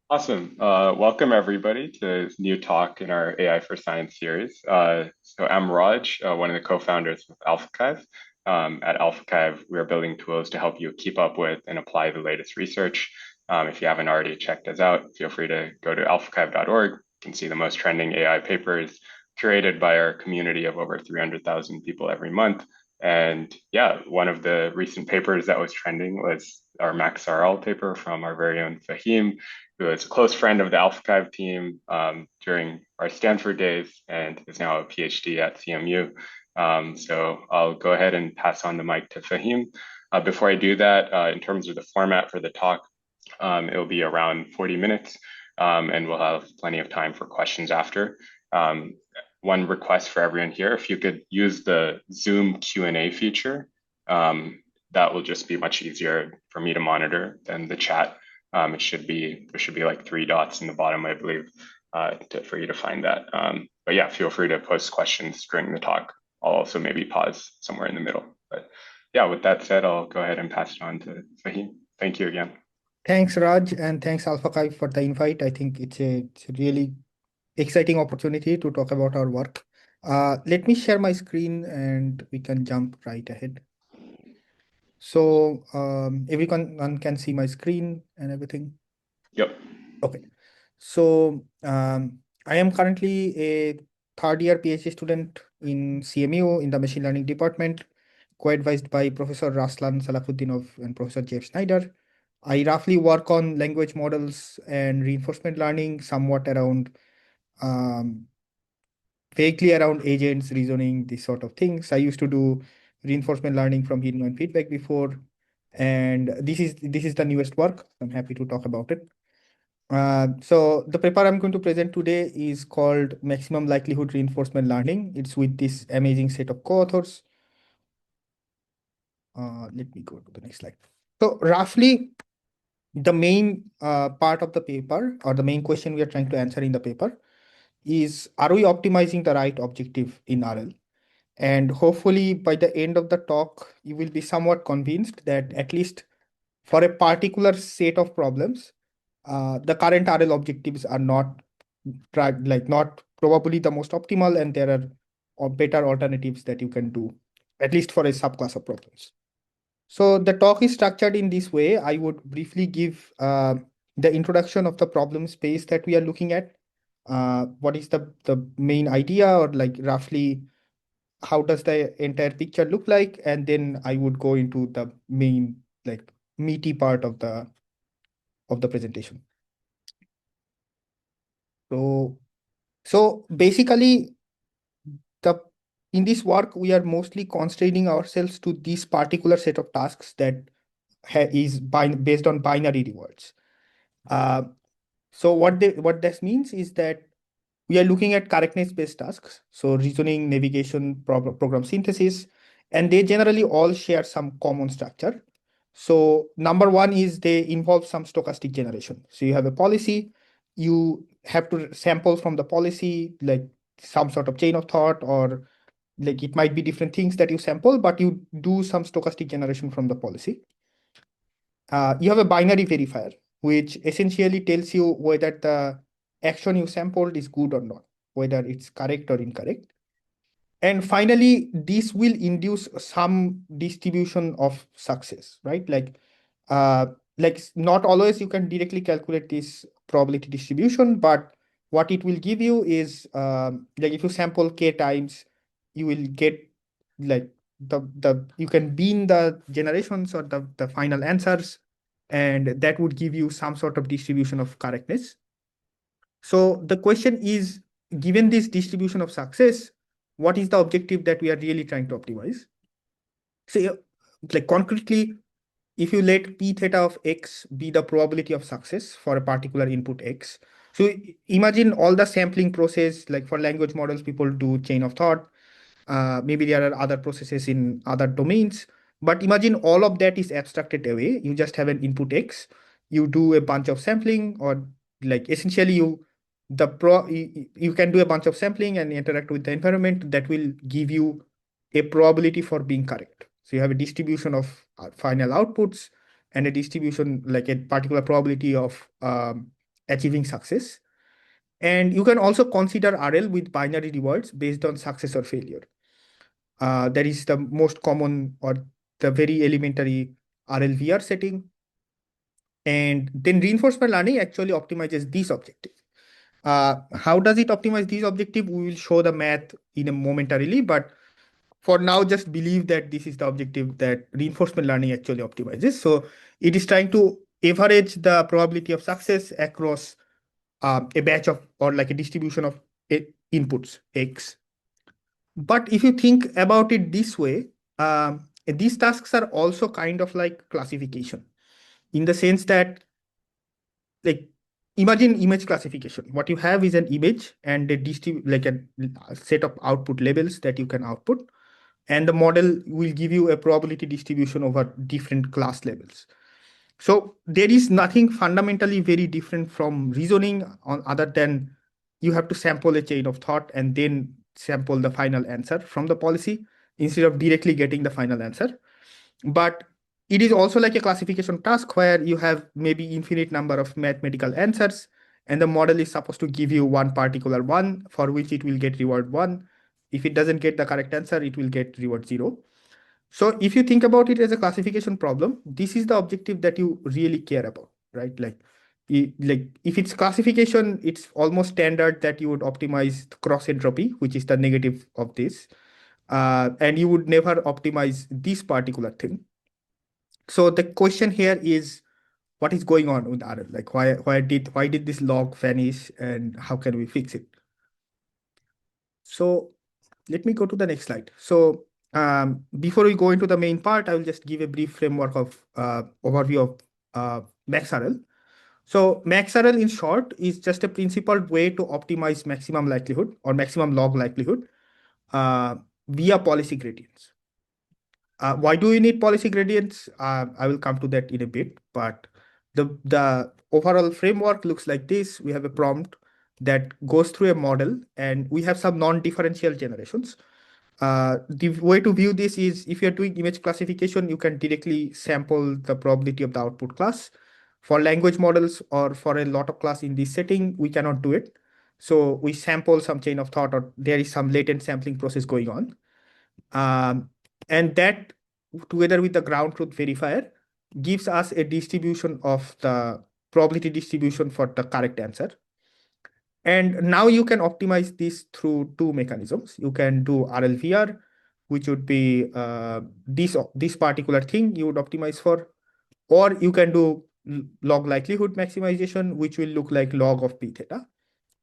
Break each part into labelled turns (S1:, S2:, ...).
S1: Awesome. Welcome everybody to this new talk in our AI for Science series. So I'm Raj, one of the co-founders of AlphaKive. At AlphaKive, we are building tools to help you keep up with and apply the latest research. If you haven't already checked us out, feel free to go to alphakive.org. You can see the most trending AI papers curated by our community of over 300,000 people every month. And yeah, one of the recent papers that was trending was our MaxRL paper from our very own Fahim, who is a close friend of the AlphaKive team during our Stanford days and is now a PhD at CMU. So I'll go ahead and pass on the mic to Fahim. Before I do that, in terms of the format for the talk, it'll be around 40 minutes, and we'll have plenty of time for questions after. One request for everyone here, if you could use the Zoom Q&A feature, that will just be much easier for me to monitor than the chat. There should be like 3 dots in the bottom, I believe, for you to find that. But yeah, feel free to post questions during the talk. I'll also maybe pause somewhere in the middle. But yeah, with that said, I'll go ahead and pass it on to Fahim. Thank you again.
S2: Thanks, Raj, and thanks, AlphaKive, for the invite. I think it's a really exciting opportunity to talk about our work. Let me share my screen and we can jump right ahead. So everyone can see my screen and everything.
S1: Yep.
S2: Okay. So I am currently a third-year PhD student in CMU in the machine learning department, co-advised by Professor Raslan Salahuddinov and Professor Jeff Snyder. I roughly work on language models and reinforcement learning, somewhat around um, vaguely around agents, reasoning, these sort of things. I used to do reinforcement learning from hearing and feedback before, and this is the newest work. I'm happy to talk about it. So the paper I'm going to present today is called Maximum Likelihood Reinforcement Learning. It's with this amazing set of co-authors. Let me go to the next slide. So roughly, the main part of the paper, or the main question we are trying to answer in the paper, is, are we optimizing the right objective in RL? And hopefully by the end of the talk, you will be somewhat convinced that at least for a particular set of problems, the current RL objectives are not not probably the most optimal, and there are better alternatives that you can do, at least for a subclass of problems. So the talk is structured in this way. I would briefly give the introduction of the problem space that we are looking at. What is the main idea, or like roughly how does the entire picture look like? And then I would go into the main like meaty part of the presentation. So basically, the in this work we are mostly constraining ourselves to this particular set of tasks that is based on binary rewards. Uh, so what this means is that we are looking at correctness-based tasks, so reasoning, navigation, program synthesis, and they generally all share some common structure. So number one is they involve some stochastic generation. So you have a policy, you have to sample from the policy, like some sort of chain of thought, or like it might be different things that you sample, but you do some stochastic generation from the policy. You have a binary verifier, which essentially tells you whether the action you sampled is good or not, whether it's correct or incorrect. And finally, this will induce some distribution of success, right? Like not always you can directly calculate this probability distribution, but what it will give you is like if you sample k times, you will get like the you can bean the generations or the final answers, and that would give you some sort of distribution of correctness. So the question is, given this distribution of success, what is the objective that we are really trying to optimize? So like concretely, if you let p theta of x be the probability of success for a particular input x, so imagine all the sampling process, like for language models, people do chain of thought. Maybe there are other processes in other domains, but imagine all of that is abstracted away. You just have an input x, you do a bunch of sampling, or like essentially you can do a bunch of sampling and interact with the environment that will give you a probability for being correct. So you have a distribution of final outputs and a distribution like a particular probability of achieving success. And you can also consider RL with binary rewards based on success or failure. That is the most common or the very elementary RLVR setting. And then reinforcement learning actually optimizes these objectives. How does it optimize these objectives? We will show the math in a momentarily, but for now, just believe that this is the objective that reinforcement learning actually optimizes. So it is trying to average the probability of success across a batch of or like a distribution of inputs X. But if you think about it this way, these tasks are also kind of like classification in the sense that, like, imagine image classification. What you have is an image and a like a set of output labels that you can output, and the model will give you a probability distribution over different class levels. So there is nothing fundamentally very different from reasoning on other than you have to sample a chain of thought and then sample the final answer from the policy instead of directly getting the final answer. But it is also like a classification task where you have maybe infinite number of mathematical answers, and the model is supposed to give you one particular one for which it will get reward one. If it doesn't get the correct answer, it will get reward zero. So if you think about it as a classification problem, this is the objective that you really care about, right? Like, like if it's classification, it's almost standard that you would optimize cross entropy, which is the negative of this, and you would never optimize this particular thing. So the question here is, what is going on with RL? Like, why did this log vanish, and how can we fix it? So let me go to the next slide. So before we go into the main part, I will just give a brief framework of overview of MaxRL. So MaxRL in short is just a principled way to optimize maximum likelihood or maximum log likelihood via policy gradients. Why do you need policy gradients? I will come to that in a bit, but the overall framework looks like this. We have a prompt that goes through a model, and we have some non-differential generations. The way to view this is if you're doing image classification, you can directly sample the probability of the output class. For language models or for a lot of class in this setting, we cannot do it. So we sample some chain of thought, or there is some latent sampling process going on. And that, together with the ground truth verifier, gives us a distribution of the probability distribution for the correct answer. And now you can optimize this through two mechanisms. You can do RLVR, which would be this particular thing you would optimize for, or you can do log likelihood maximization, which will look like log of p theta,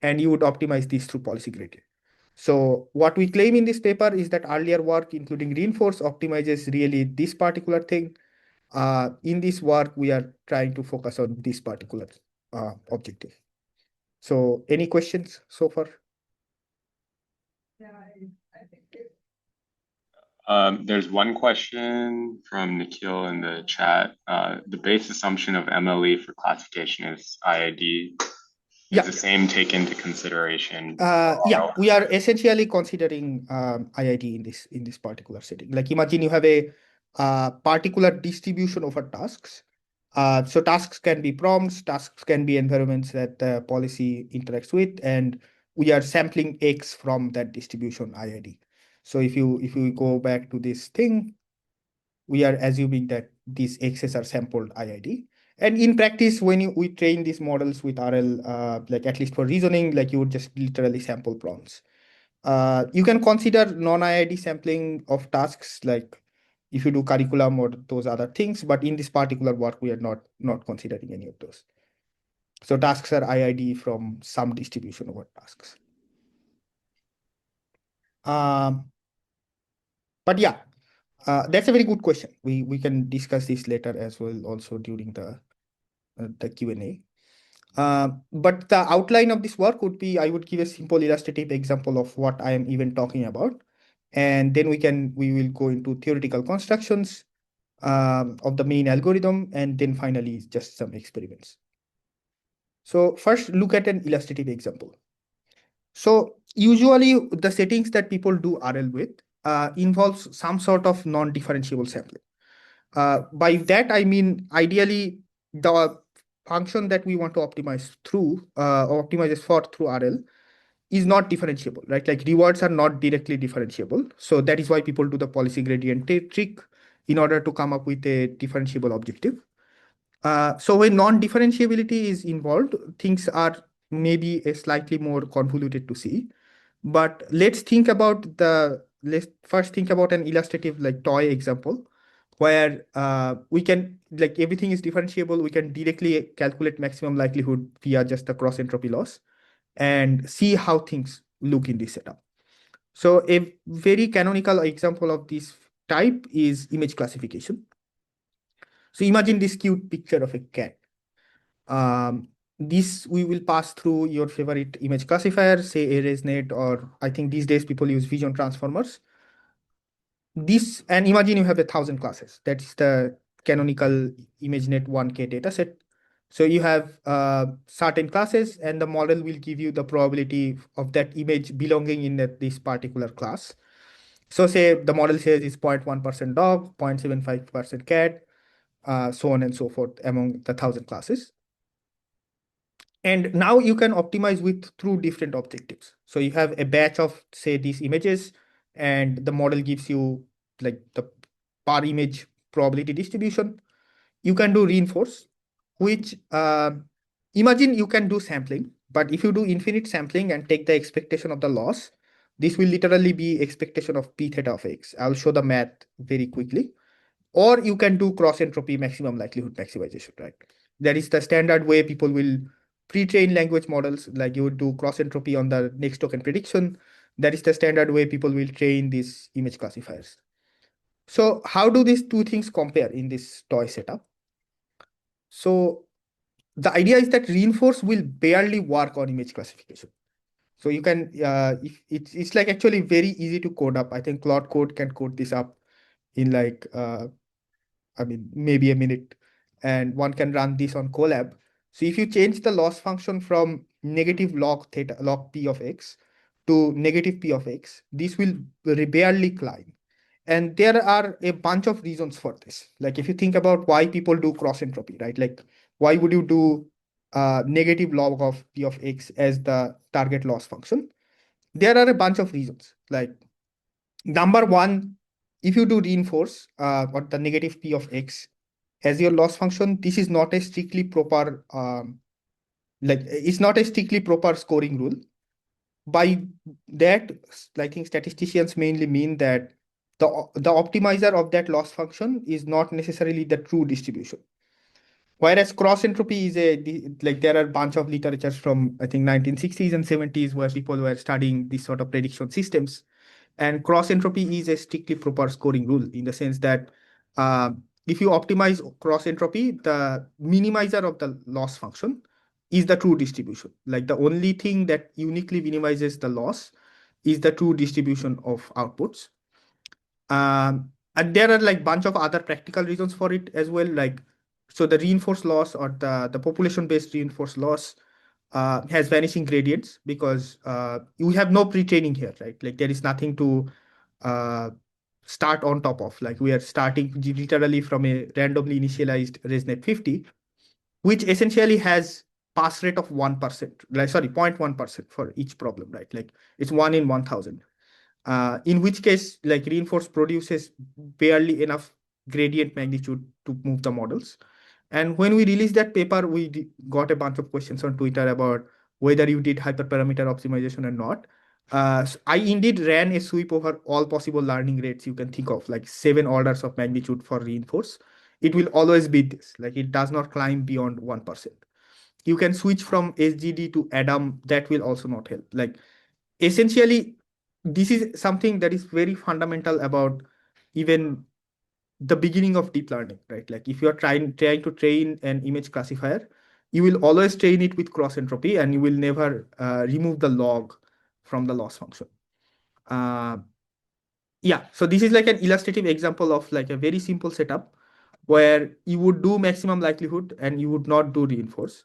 S2: and you would optimize this through policy gradient. So what we claim in this paper is that earlier work, including reinforce, optimizes really this particular thing. In this work, we are trying to focus on this particular objective. So any questions so far?
S1: There's one question from Nikhil in the chat. The base assumption of MLE for classification is IID. Is the same take into consideration?
S2: Yeah, we are essentially considering IID in this particular setting. Like, imagine you have a particular distribution over tasks. So tasks can be prompts, tasks can be environments that the policy interacts with, and we are sampling X from that distribution IID. So if you go back to this thing, we are assuming that these X's are sampled IID. And in practice, when we train these models with RL, like at least for reasoning, like you would just literally sample prompts. You can consider non-IID sampling of tasks, like if you do curriculum or those other things, but in this particular work, we are not considering any of those. So tasks are IID from some distribution over tasks. But yeah, that's a very good question. We can discuss this later as well, also during the Q&A. But the outline of this work would be, I would give a simple illustrative example of what I am even talking about. And then we will go into theoretical constructions of the main algorithm, and then finally just some experiments. So first, look at an illustrative example. So usually the settings that people do RL with involves some sort of non-differentiable sampling. By that, I mean, ideally, the function that we want to optimize through, or optimizes for through RL is not differentiable, right? Like rewards are not directly differentiable. So that is why people do the policy gradient trick in order to come up with a differentiable objective. So when non-differentiability is involved, things are maybe a slightly more convoluted to see. But let's first think about an illustrative like toy example where we can, like, everything is differentiable. We can directly calculate maximum likelihood via just the cross entropy loss and see how things look in this setup. So a very canonical example of this type is image classification. So imagine this cute picture of a cat. Um, this we will pass through your favorite image classifier, say AResNet, or I think these days people use vision transformers. This, and imagine you have 1,000 classes. That's the canonical ImageNet 1K dataset. So you have certain classes, and the model will give you the probability of that image belonging in this particular class. So say the model says it's 0.1% dog, 0.75% cat, so on and so forth among the 1,000 classes. And now you can optimize with through different objectives. So you have a batch of, say, these images, and the model gives you like the per image probability distribution. You can do reinforce, which imagine you can do sampling, but if you do infinite sampling and take the expectation of the loss, this will literally be expectation of p theta of x. I'll show the math very quickly. Or you can do cross entropy maximum likelihood maximization, right? That is the standard way people will pre-train language models. Like you would do cross entropy on the next token prediction. That is the standard way people will train these image classifiers. So how do these two things compare in this toy setup? So the idea is that reinforce will barely work on image classification. So you can, if it's like actually very easy to code up. I think Claude Code can code this up in like I mean, maybe a minute, and one can run this on Colab. So if you change the loss function from negative log theta, log p of x to negative p of x, this will barely climb. And there are a bunch of reasons for this. Like if you think about why people do cross entropy, right? Like why would you do negative log of p of x as the target loss function? There are a bunch of reasons. Like number one, if you do reinforce or the negative p of x as your loss function, this is not a strictly proper like it's not a strictly proper scoring rule. By that, I think statisticians mainly mean that the optimizer of that loss function is not necessarily the true distribution. Whereas cross entropy is like there are a bunch of literatures from I think 1960s and 70s where people were studying these sort of prediction systems. And cross entropy is a strictly proper scoring rule in the sense that uh, if you optimize cross entropy, the minimizer of the loss function is the true distribution. Like the only thing that uniquely minimizes the loss is the true distribution of outputs. And there are like bunch of other practical reasons for it as well. Like so the reinforced loss or the population based reinforced loss has vanishing gradients because you have no pre-training here, right? Like there is nothing to uh, start on top of. Like we are starting literally from a randomly initialized ResNet 50, which essentially has pass rate of 1%, like sorry, 0.1% for each problem, right? Like it's 1 in 1,000. In which case, like reinforce produces barely enough gradient magnitude to move the models. And when we released that paper, we got a bunch of questions on Twitter about whether you did hyperparameter optimization or not. I indeed ran a sweep over all possible learning rates you can think of, like 7 orders of magnitude for reinforce. It will always be this, like it does not climb beyond 1%. You can switch from SGD to Adam, that will also not help. Like essentially, this is something that is very fundamental about even the beginning of deep learning, right? Like if you're trying to train an image classifier, you will always train it with cross entropy and you will never remove the log from the loss function. Uh, yeah, so this is like an illustrative example of like a very simple setup where you would do maximum likelihood and you would not do reinforce.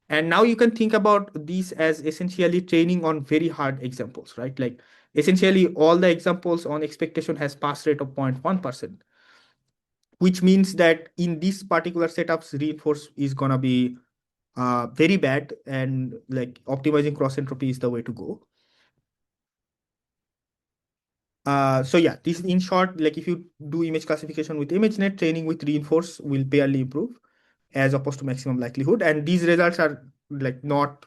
S2: And now you can think about these as essentially training on very hard examples, right? Like essentially all the examples on expectation has pass rate of 0.1%, which means that in this particular setups, reinforce is gonna be very bad, and like optimizing cross entropy is the way to go. So yeah, this in short, like if you do image classification with ImageNet, training with reinforce will barely improve as opposed to maximum likelihood. And these results are like not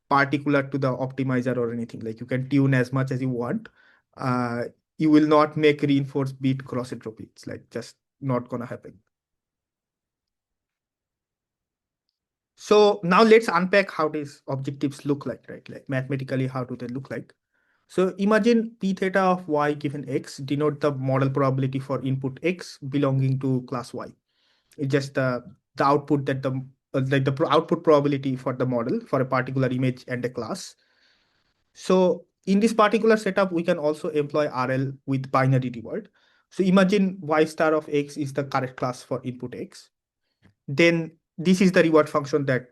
S2: particular to the optimizer or anything. Like you can tune as much as you want. Uh, you will not make reinforce beat cross entropy. It's like just not gonna happen. So now let's unpack how these objectives look like, right? Like mathematically, how do they look like? So imagine p theta of y given x denote the model probability for input x belonging to class y. It's just the output that the output probability for the model for a particular image and a class. So in this particular setup, we can also employ RL with binary reward. So imagine y star of x is the correct class for input x. Then this is the reward function that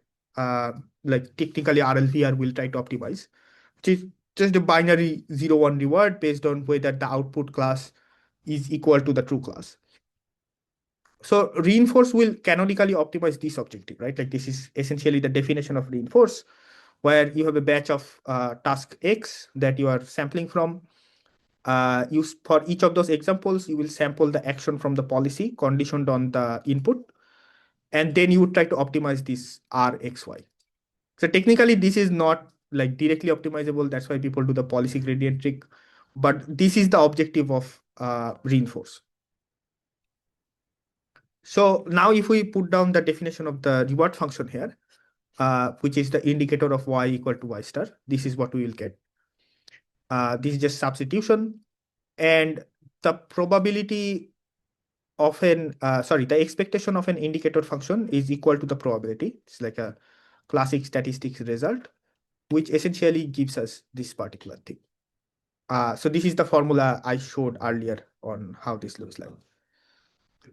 S2: like technically RLVR will try to optimize, which is just a binary 0, 1 reward based on whether the output class is equal to the true class. So reinforce will canonically optimize this objective, right? Like this is essentially the definition of reinforce, where you have a batch of task X that you are sampling from. For each of those examples, you will sample the action from the policy conditioned on the input, and then you would try to optimize this RXY. So technically, this is not like directly optimizable. That's why people do the policy gradient trick. But this is the objective of reinforce. So now if we put down the definition of the reward function here, which is the indicator of y equal to y star, this is what we will get. This is just substitution. And the probability of the expectation of an indicator function is equal to the probability. It's like a classic statistics result, which essentially gives us this particular thing. So this is the formula I showed earlier on how this looks like.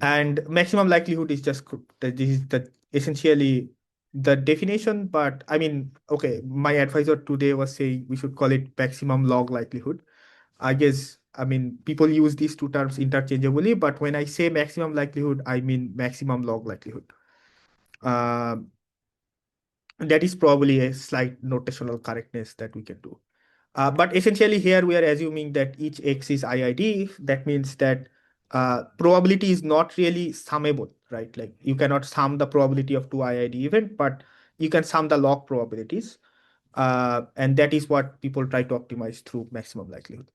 S2: And maximum likelihood is just this is the essentially the definition. But I mean, okay, my advisor today was saying we should call it maximum log likelihood. I guess, I mean, people use these two terms interchangeably, but when I say maximum likelihood, I mean maximum log likelihood. That is probably a slight notational correctness that we can do. But essentially here we are assuming that each x is IID. That means that probability is not really summable, right? Like you cannot sum the probability of two IID event, but you can sum the log probabilities. And that is what people try to optimize through maximum likelihood.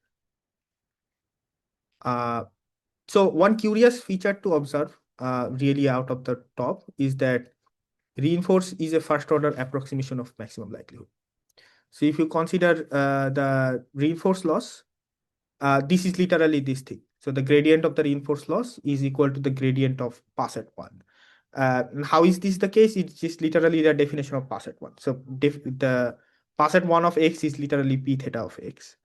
S2: So one curious feature to observe really out of the top is that reinforce is a first order approximation of maximum likelihood. So if you consider the reinforce loss, this is literally this thing. So the gradient of the reinforce loss is equal to the gradient of pass at one. How is this the case? It's just literally the definition of pass at one. So the pass at one of x is literally p theta of x.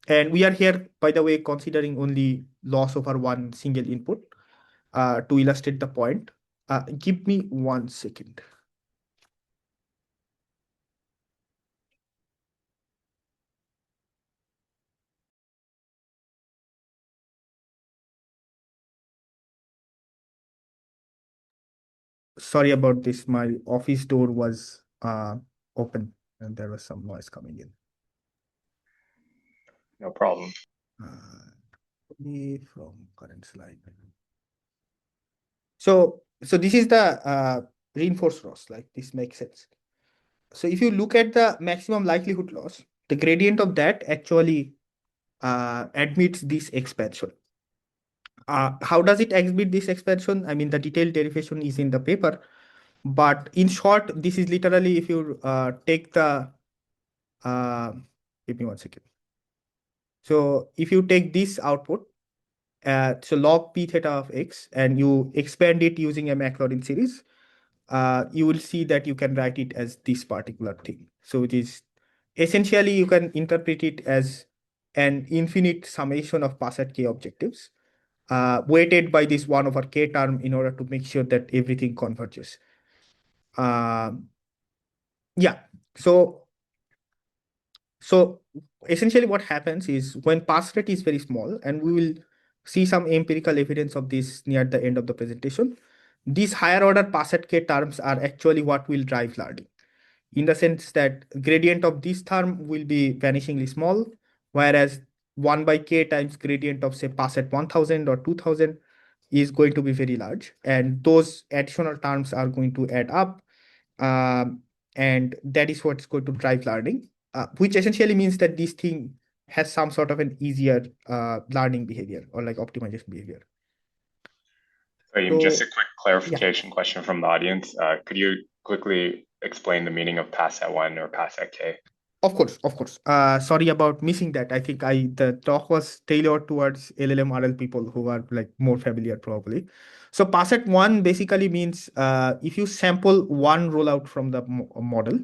S2: And we are here, by the way, considering only loss over one single input to illustrate the point. Give me 1 second. Sorry about this. My office door was open and there was some noise coming in.
S1: No problem.
S2: From current slide. So this is the reinforced loss. Like this makes sense. So if you look at the maximum likelihood loss, the gradient of that actually admits this expansion. How does it exhibit this expansion? I mean, the detailed derivation is in the paper, but in short, this is literally if you take the, give me 1 second. So if you take this output, so log p theta of x, and you expand it using a Maclaurin series, you will see that you can write it as this particular thing. So it is essentially you can interpret it as an infinite summation of pass at k objectives, weighted by this 1 over k term in order to make sure that everything converges. Yeah. So essentially what happens is when pass rate is very small, and we will see some empirical evidence of this near the end of the presentation, these higher order pass at k terms are actually what will drive learning. in the sense that gradient of this term will be vanishingly small, whereas 1 by k times gradient of say pass at 1000 or 2000 is going to be very large, and those additional terms are going to add up, and that is what's going to drive learning, which essentially means that this thing has some sort of an easier learning behavior or like optimization behavior.
S1: Fahim, just a
S2: So
S1: quick
S2: yeah,
S1: clarification question from the audience. Could you quickly explain the meaning of pass at 1 or pass at k?
S2: of course, of course. Sorry about missing that. I think the talk was tailored towards LLM RL people who are like more familiar probably. So pass at one basically means if you sample one rollout from the model,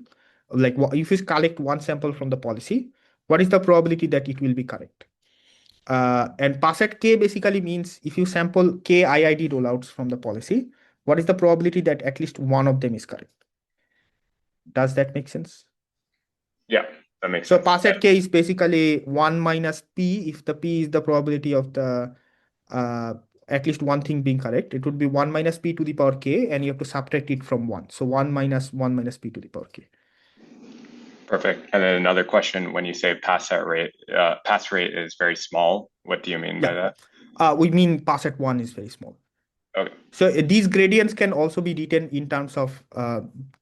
S2: like if you collect one sample from the policy, what is the probability that it will be correct? And pass at k basically means if you sample k IID rollouts from the policy, what is the probability that at least one of them is correct? Does that make sense?
S1: Yeah, that makes
S2: So
S1: sense.
S2: pass at k is basically 1 minus p. If the p is the probability of the uh, at least one thing being correct, it would be 1 minus p to the power k, and you have to subtract it from 1. So 1 minus 1 minus p to the power k.
S1: Perfect. And then another question, when you say pass rate is very small, what do you mean by
S2: Yeah,
S1: that?
S2: we mean pass at 1 is very small.
S1: Okay,
S2: So these gradients can also be written in terms of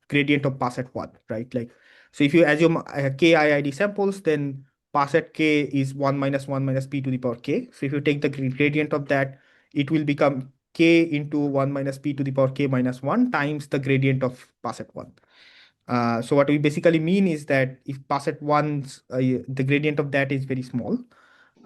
S2: gradient of pass at 1, right? Like, so if you assume k IID samples, then pass at k is 1 minus 1 minus p to the power k. So if you take the gradient of that, it will become k into 1 minus p to the power k minus 1 times the gradient of pass at 1. So what we basically mean is that if pass at 1, the gradient of that is very small,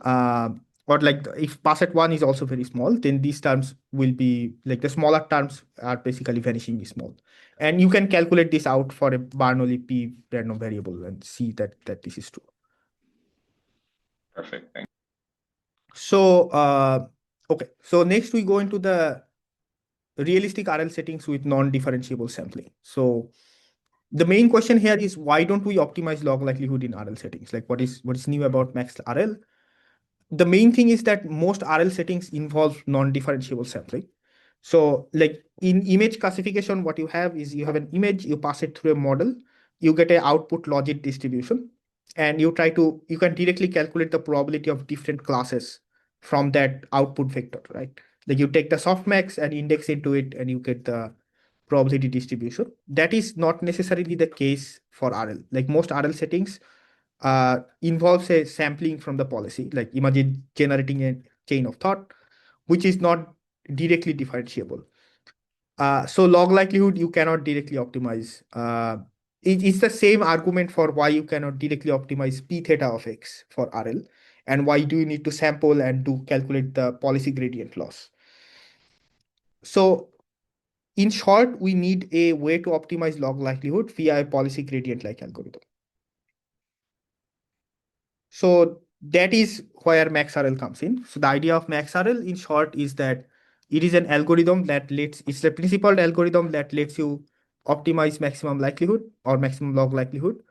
S2: uh, or like if pass at 1 is also very small, then these terms will be like the smaller terms are basically vanishingly small, and you can calculate this out for a Bernoulli p random variable and see that this is true.
S1: perfect. Thanks.
S2: So okay, so next we go into the realistic RL settings with non-differentiable sampling. So the main question here is, why don't we optimize log likelihood in RL settings? Like what is new about MaxRL? The main thing is that most RL settings involve non-differentiable sampling. So like in image classification, what you have is you have an image, you pass it through a model, you get an output logit distribution, and you can directly calculate the probability of different classes from that output vector, right? Like you take the softmax and index into it, and you get the probability distribution. That is not necessarily the case for RL. Like most RL settings involves a sampling from the policy, like imagine generating a chain of thought, which is not directly differentiable. So log likelihood you cannot directly optimize. It's the same argument for why you cannot directly optimize p theta of x for RL, and why do you need to sample and to calculate the policy gradient loss. So in short, we need a way to optimize log likelihood via a policy gradient like algorithm. So that is where MaxRL comes in. So the idea of MaxRL in short is that it is an algorithm it's the principal algorithm that lets you optimize maximum likelihood or maximum log likelihood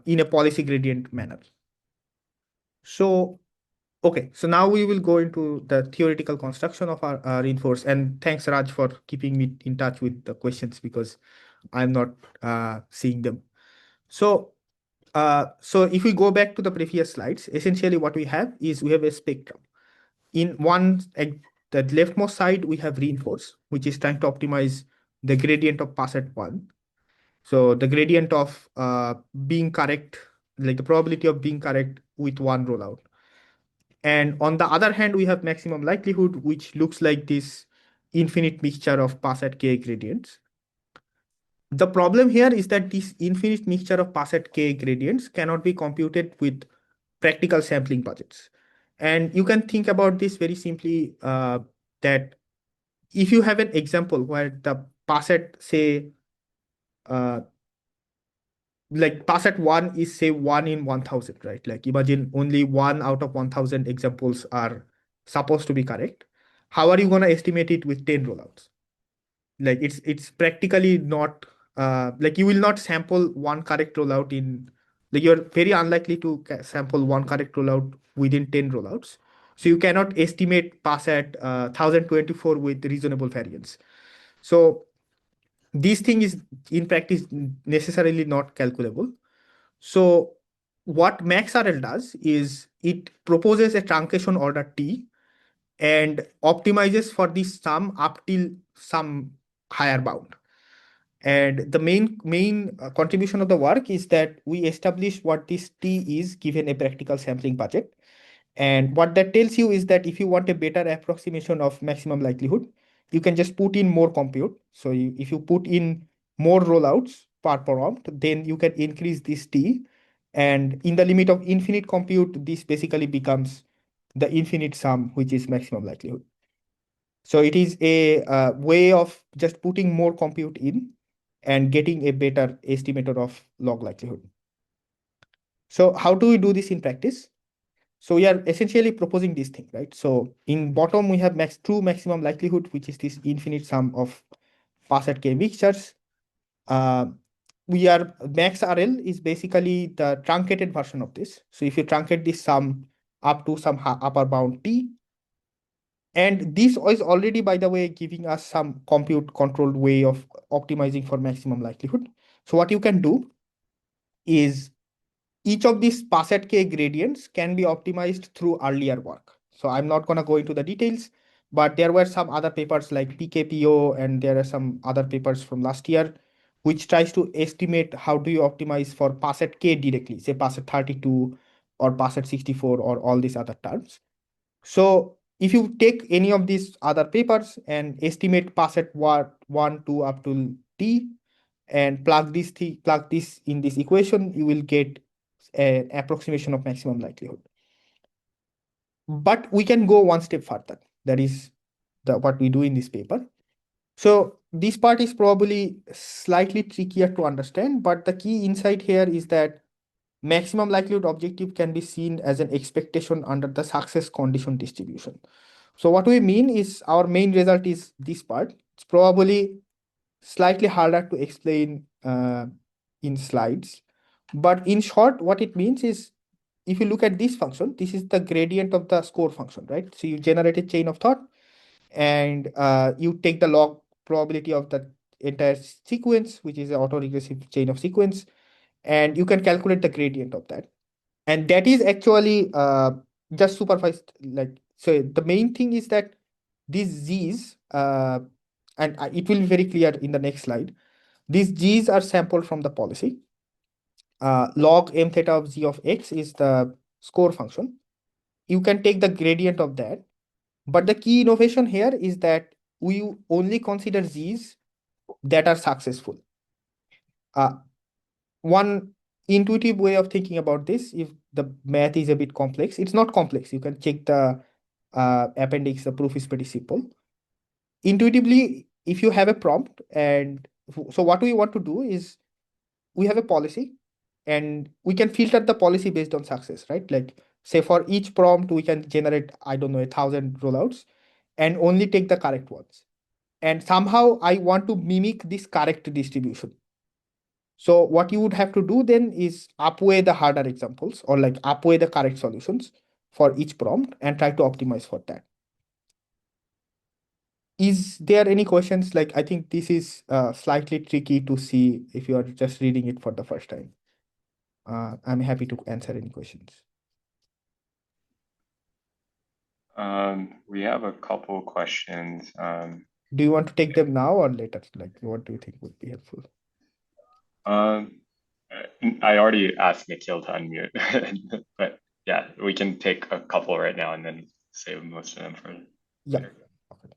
S2: in a policy gradient manner. So, okay, so now we will go into the theoretical construction of our reinforce. And thanks, Raj, for keeping me in touch with the questions because I'm not seeing them. So if we go back to the previous slides, essentially what we have is we have a spectrum. In the leftmost side, we have reinforce, which is trying to optimize the gradient of pass at 1. So the gradient of being correct, like the probability of being correct with one rollout. And on the other hand, we have maximum likelihood, which looks like this infinite mixture of pass at k gradients. The problem here is that this infinite mixture of pass at k gradients cannot be computed with practical sampling budgets. And you can think about this very simply, that if you have an example where the pass at, say, uh, like pass at 1 is say 1 in 1000, right? Like imagine only 1 out of 1000 examples are supposed to be correct. How are you going to estimate it with 10 rollouts? Like it's practically not like you will not sample one correct rollout in, like you're very unlikely to sample one correct rollout within 10 rollouts, so you cannot estimate pass at 1024 with reasonable variance. So this thing is in practice necessarily not calculable. So what MaxRL does is it proposes a truncation order T and optimizes for this sum up till some higher bound. And the main contribution of the work is that we establish what this T is given a practical sampling budget. And what that tells you is that if you want a better approximation of maximum likelihood, you can just put in more compute. So if you put in more rollouts per prompt, then you can increase this T. And in the limit of infinite compute, this basically becomes the infinite sum, which is maximum likelihood. So it is a way of just putting more compute in and getting a better estimator of log likelihood. So how do we do this in practice? So we are essentially proposing this thing, right? So in bottom, we have true maximum likelihood, which is this infinite sum of Passat K mixtures. Uh, we are MaxRL is basically the truncated version of this. So if you truncate this sum up to some upper bound T, and this is already, by the way, giving us some compute controlled way of optimizing for maximum likelihood. So what you can do is each of these Passat K gradients can be optimized through earlier work. So I'm not going to go into the details, but there were some other papers like PKPO, and there are some other papers from last year, which tries to estimate how do you optimize for Passat K directly, say Passat 32 or Passat 64 or all these other terms. So if you take any of these other papers and estimate Passat 1, 2 up to T, and plug this in this equation, you will get an approximation of maximum likelihood. But we can go one step further. That is what we do in this paper. So this part is probably slightly trickier to understand, but the key insight here is that maximum likelihood objective can be seen as an expectation under the success condition distribution. So what we mean is our main result is this part. It's probably slightly harder to explain in slides. But in short, what it means is if you look at this function, this is the gradient of the score function, right? So you generate a chain of thought and you take the log probability of the entire sequence, which is an autoregressive chain of sequence, and you can calculate the gradient of that. And that is actually just supervised. Like, so the main thing is that these Z's, and it will be very clear in the next slide, these G's are sampled from the policy. Log m theta of z of x is the score function. You can take the gradient of that. But the key innovation here is that we only consider Z's that are successful. One intuitive way of thinking about this, if the math is a bit complex, it's not complex. You can check the appendix, the proof is pretty simple. Intuitively, if you have a prompt, and so what we want to do is we have a policy and we can filter the policy based on success, right? Like, say for each prompt, we can generate, I don't know, 1,000 rollouts and only take the correct ones. And somehow I want to mimic this correct distribution. So what you would have to do then is upweigh the harder examples or like upweigh the correct solutions for each prompt and try to optimize for that. Is there any questions? Like, I think this is slightly tricky to see if you are just reading it for the first time. I'm happy to answer any questions.
S1: We have a couple questions.
S2: Do you want to take them now or later? Like, what do you think would be helpful?
S1: I already asked Nikhil to unmute, but yeah, we can take a couple right now and then save most of them for
S2: Yeah.
S1: later.
S2: Okay.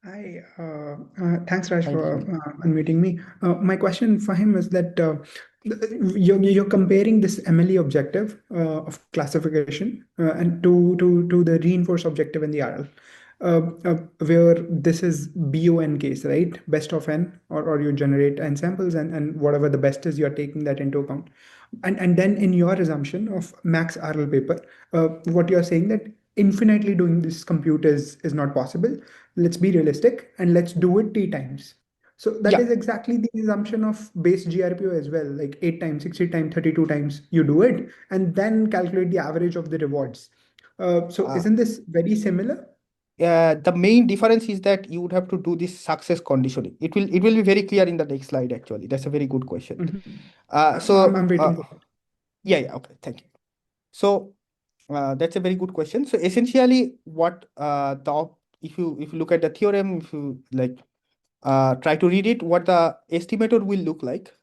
S3: Hi, thanks, Raj,
S2: Hi,
S3: for
S2: Nikhil.
S3: unmuting me. My question for him is that you're comparing this MLE objective of classification and to the reinforced objective in the RL, where this is BON case, right? Best of n, or you generate n samples and whatever the best is, you're taking that into account. And then in your assumption of max RL paper, what you're saying that infinitely doing this compute is not possible. Let's be realistic and let's do it t times. So that
S2: Yeah.
S3: is exactly the assumption of base GRPO as well, like 8 times, 60 times, 32 times you do it and then calculate the average of the rewards. So
S2: Uh,
S3: isn't this very similar?
S2: the main difference is that you would have to do this success conditioning. It will be very clear in the next slide, actually. That's a very good question.
S3: I'm waiting for it.
S2: Yeah, okay, thank you. So that's a very good question. So essentially, what if you look at the theorem, if you like try to read it, what the estimator will look like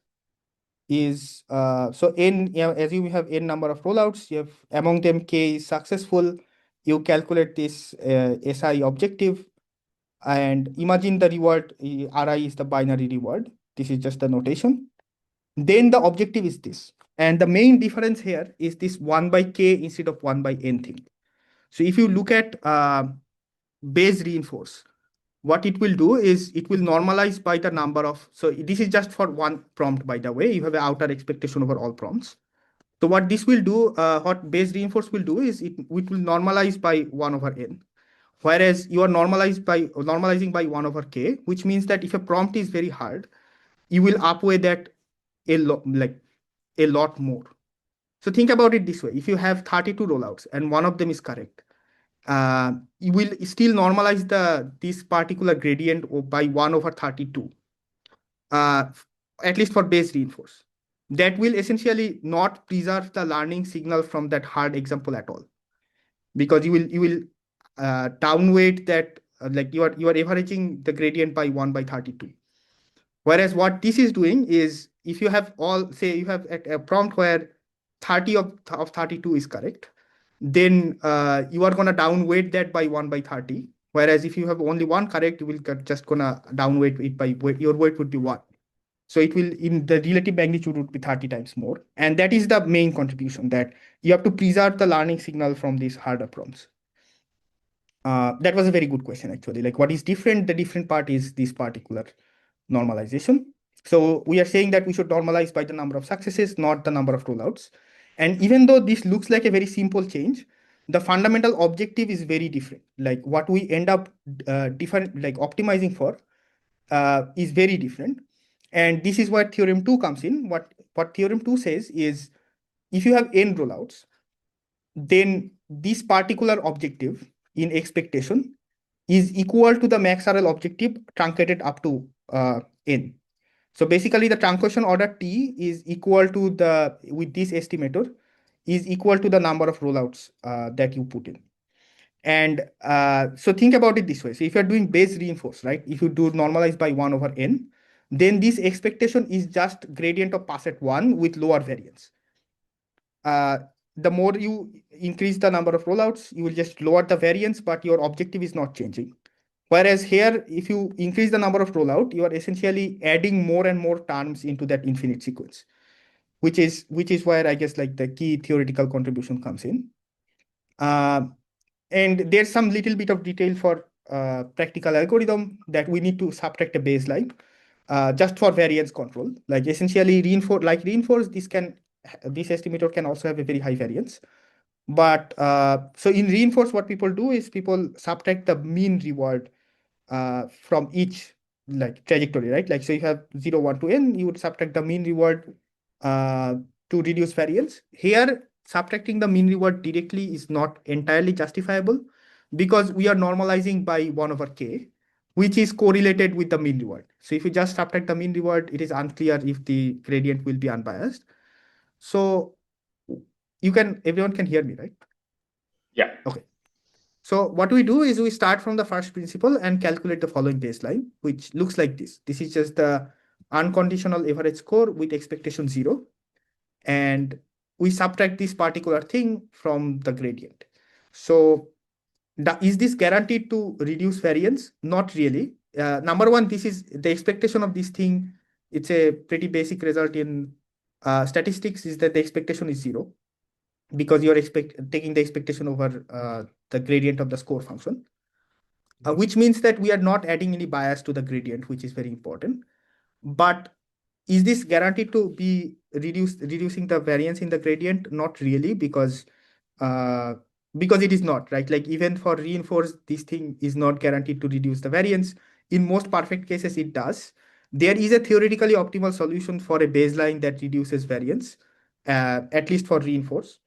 S2: is so n, as you have n number of rollouts, you have among them k is successful. You calculate this SI objective, and imagine the reward RI is the binary reward. This is just the notation. Then the objective is this, and the main difference here is this 1 by k instead of 1 by n thing. So if you look at Bayes reinforce, what it will do is it will normalize by the number of, so this is just for one prompt, by the way. You have an outer expectation over all prompts. So what this will do, what Bayes reinforce will do is it will normalize by 1 over n. Whereas you are normalizing by 1 over k, which means that if a prompt is very hard, you will outweigh that a lot more. So think about it this way: if you have 32 rollouts and one of them is correct, you will still normalize this particular gradient by 1 over 32, at least for Bayes reinforce. That will essentially not preserve the learning signal from that hard example at all, because you will downweight that, like you are averaging the gradient by 1 by 32. Whereas what this is doing is, if you have all, say you have a prompt where 30 of 32 is correct, then you are going to downweight that by 1 by 30. Whereas if you have only one correct, you will just going to downweight it by your weight would be 1. So it will, in the relative magnitude, would be 30 times more. And that is the main contribution, that you have to preserve the learning signal from these harder prompts. That was a very good question, actually. Like, what is different? The different part is this particular normalization. So we are saying that we should normalize by the number of successes, not the number of rollouts. And even though this looks like a very simple change, the fundamental objective is very different. Like, what we end up optimizing for is very different. And this is where theorem 2 comes in. What theorem 2 says is, if you have n rollouts, then this particular objective in expectation is equal to the MaxRL objective truncated up to n. So basically, the truncation order T is equal to with this estimator, is equal to the number of rollouts that you put in. And so think about it this way. So if you're doing Bayes reinforce, right? If you do normalize by 1 over n, then this expectation is just gradient of pass at 1 with lower variance. The more you increase the number of rollouts, you will just lower the variance, but your objective is not changing. Whereas here, if you increase the number of rollout, you are essentially adding more and more terms into that infinite sequence, which is where I guess like the key theoretical contribution comes in. And there's some little bit of detail for practical algorithm that we need to subtract a baseline just for variance control. Like essentially reinforce, this estimator can also have a very high variance. But so in reinforce, what people do is people subtract the mean reward from each like trajectory, right? Like, so you have 0, 1 to n, you would subtract the mean reward to reduce variance. Here, subtracting the mean reward directly is not entirely justifiable, because we are normalizing by 1 over k, which is correlated with the mean reward. So if you just subtract the mean reward, it is unclear if the gradient will be unbiased. So everyone can hear me, right?
S1: Yeah.
S2: Okay. So what we do is we start from the first principle and calculate the following baseline, which looks like this. This is just the unconditional average score with expectation 0. And we subtract this particular thing from the gradient. So is this guaranteed to reduce variance? Not really. Number one, this is the expectation of this thing. It's a pretty basic result in statistics, is that the expectation is 0, because you're taking the expectation over the gradient of the score function, which means that we are not adding any bias to the gradient, which is very important. But is this guaranteed to be reducing the variance in the gradient? Not really, because it is not, right? Like, even for reinforced, this thing is not guaranteed to reduce the variance. In most perfect cases, it does. There is a theoretically optimal solution for a baseline that reduces variance, at least for reinforce.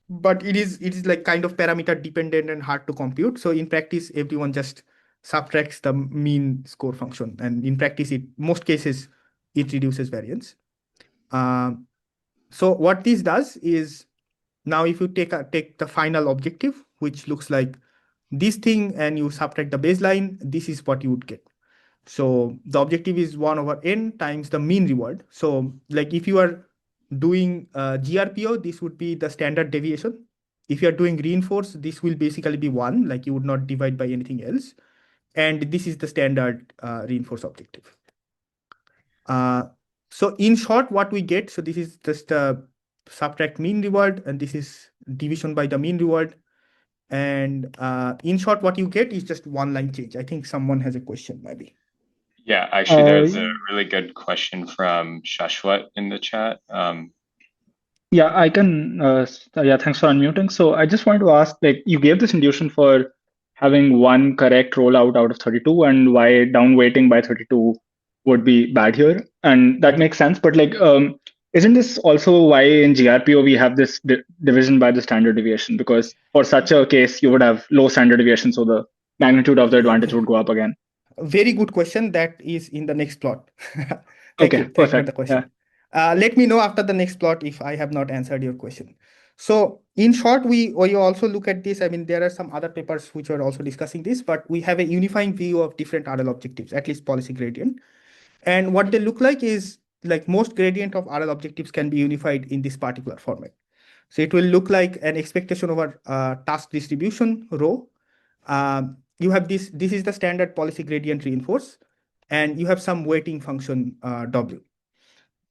S2: but it is like kind of parameter dependent and hard to compute. So in practice, everyone just subtracts the mean score function, and in practice, it most cases it reduces variance. Um, so what this does is, now if you take the final objective, which looks like this thing, and you subtract the baseline, this is what you would get. So the objective is 1 over n times the mean reward. So like if you are doing GRPO, this would be the standard deviation. If you are doing reinforce, this will basically be 1, like you would not divide by anything else. And this is the standard reinforce objective. So in short, what we get, so this is just subtract mean reward, and this is division by the mean reward. And in short, what you get is just one line change. I think someone has a question, maybe.
S1: Yeah, actually, there's a really good question from Shashwat in the chat.
S4: Yeah, I can. Yeah, thanks for unmuting. So I just wanted to ask, like, you gave this intuition for having one correct rollout out of 32, and why downweighting by 32 would be bad here, and that makes sense. But like, isn't this also why in GRPO we have this division by the standard deviation? Because for such a case, you would have low standard deviation, so the magnitude of the advantage would go up again.
S2: Very good question. That is in the next plot. Thank
S4: Okay,
S2: you. Thank you for the
S4: perfect.
S2: question. Let me know after the next plot if I have not answered your question. So in short, we also look at this. I mean, there are some other papers which are also discussing this, but we have a unifying view of different RL objectives, at least policy gradient. And what they look like is, like, most gradient of RL objectives can be unified in this particular format. So it will look like an expectation over task distribution rho. You have this is the standard policy gradient reinforce, and you have some weighting function W.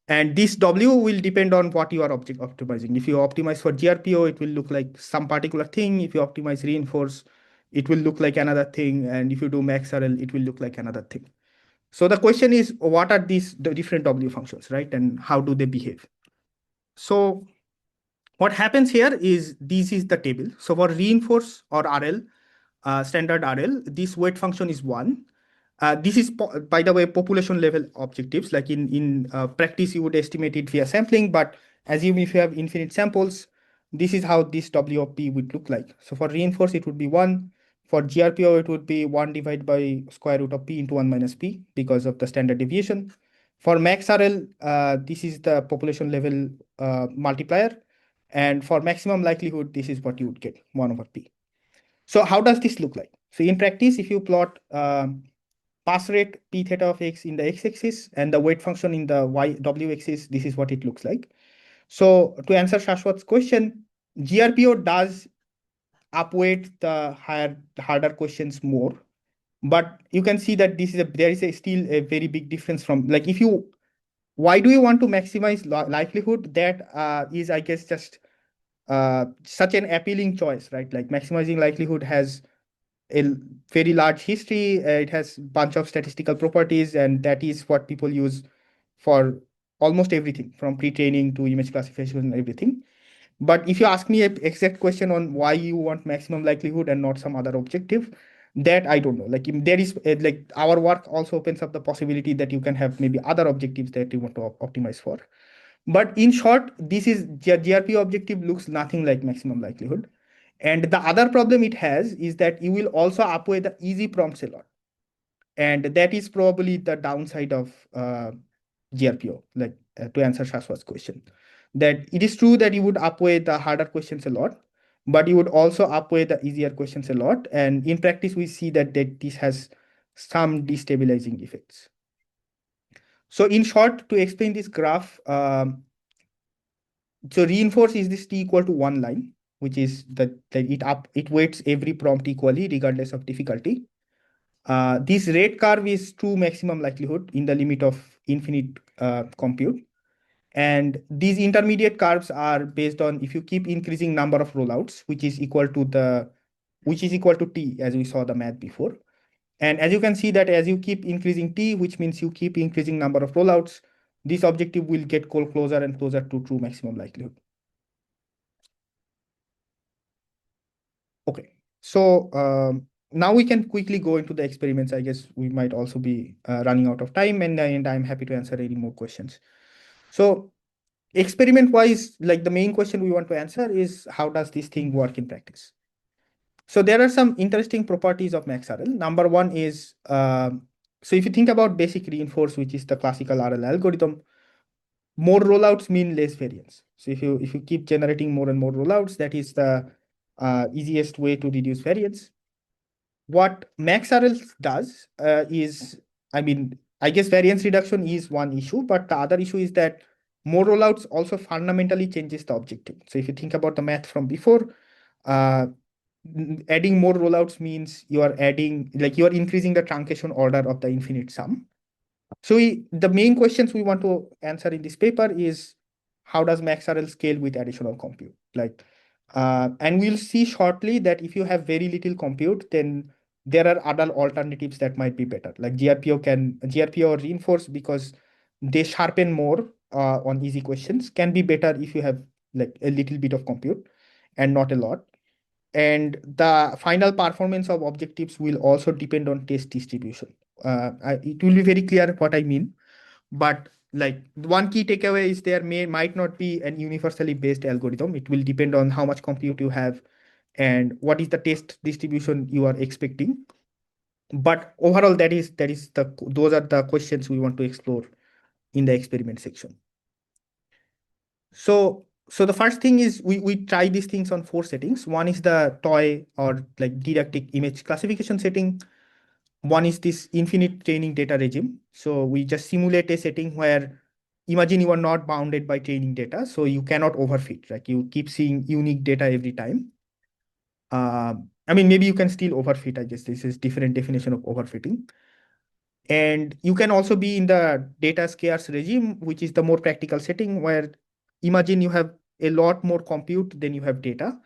S2: And this W will depend on what you are optimizing. If you optimize for GRPO, it will look like some particular thing. If you optimize reinforce, it will look like another thing. And if you do MaxRL, it will look like another thing. So the question is, what are these the different W functions, right? And how do they behave? So what happens here is, this is the table. So for reinforce or RL, standard RL, this weight function is 1. This is, by the way, population level objectives. Like in practice, you would estimate it via sampling, but assume if you have infinite samples, this is how this W of P would look like. So for reinforce, it would be 1. For GRPO, it would be 1 divided by square root of P into 1 minus P because of the standard deviation. For MaxRL, this is the population level multiplier. And for maximum likelihood, this is what you would get, 1 over P. So how does this look like? So in practice, if you plot pass rate P theta of X in the X-axis and the weight function in the W-axis, this is what it looks like. So to answer Shashwat's question, GRPO does upweight the harder questions more, but you can see that there is still a very big difference from, like, why do you want to maximize likelihood? That is, I guess, just such an appealing choice, right? Like, maximizing likelihood has a very large history. It has a bunch of statistical properties, and that is what people use for almost everything, from pre-training to image classification and everything. But if you ask me an exact question on why you want maximum likelihood and not some other objective, that I don't know. Like, there is like, our work also opens up the possibility that you can have maybe other objectives that you want to optimize for. But in short, this is GRPO objective looks nothing like maximum likelihood. And the other problem it has is that you will also outweigh the easy prompts a lot. And that is probably the downside of GRPO, like to answer Shashwat's question. That it is true that you would outweigh the harder questions a lot, but you would also outweigh the easier questions a lot. And in practice, we see that this has some destabilizing effects. So in short, to explain this graph, so reinforce is this T equal to 1 line, which is that it weights every prompt equally regardless of difficulty. This red curve is true maximum likelihood in the limit of infinite compute. And these intermediate curves are based on if you keep increasing number of rollouts, which is equal to T, as we saw the math before. And as you can see that as you keep increasing T, which means you keep increasing number of rollouts, this objective will get closer and closer to true maximum likelihood. Okay, so now we can quickly go into the experiments. I guess we might also be running out of time, and I'm happy to answer any more questions. So experiment wise, like the main question we want to answer is how does this thing work in practice? So there are some interesting properties of MaxRL. Number one is, so if you think about basic reinforce, which is the classical RL algorithm, more rollouts mean less variance. So if you keep generating more and more rollouts, that is the easiest way to reduce variance. What MaxRL does is, I guess variance reduction is one issue, but the other issue is that more rollouts also fundamentally changes the objective. So if you think about the math from before, uh, adding more rollouts means you are increasing the truncation order of the infinite sum. So the main questions we want to answer in this paper is how does MaxRL scale with additional compute? And we'll see shortly that if you have very little compute, then there are other alternatives that might be better. Like GRPO or reinforce, because they sharpen more on easy questions, can be better if you have like a little bit of compute and not a lot. And the final performance of objectives will also depend on test distribution. It will be very clear what I mean, but like one key takeaway is there might not be an universally based algorithm. It will depend on how much compute you have and what is the test distribution you are expecting. But overall, those are the questions we want to explore in the experiment section. So the first thing is we try these things on 4 settings. One is the toy or like didactic image classification setting. One is this infinite training data regime. So we just simulate a setting where imagine you are not bounded by training data, so you cannot overfit. Like you keep seeing unique data every time. Maybe you can still overfit. I guess this is different definition of overfitting. And you can also be in the data-scarce regime, which is the more practical setting where imagine you have a lot more compute than you have data.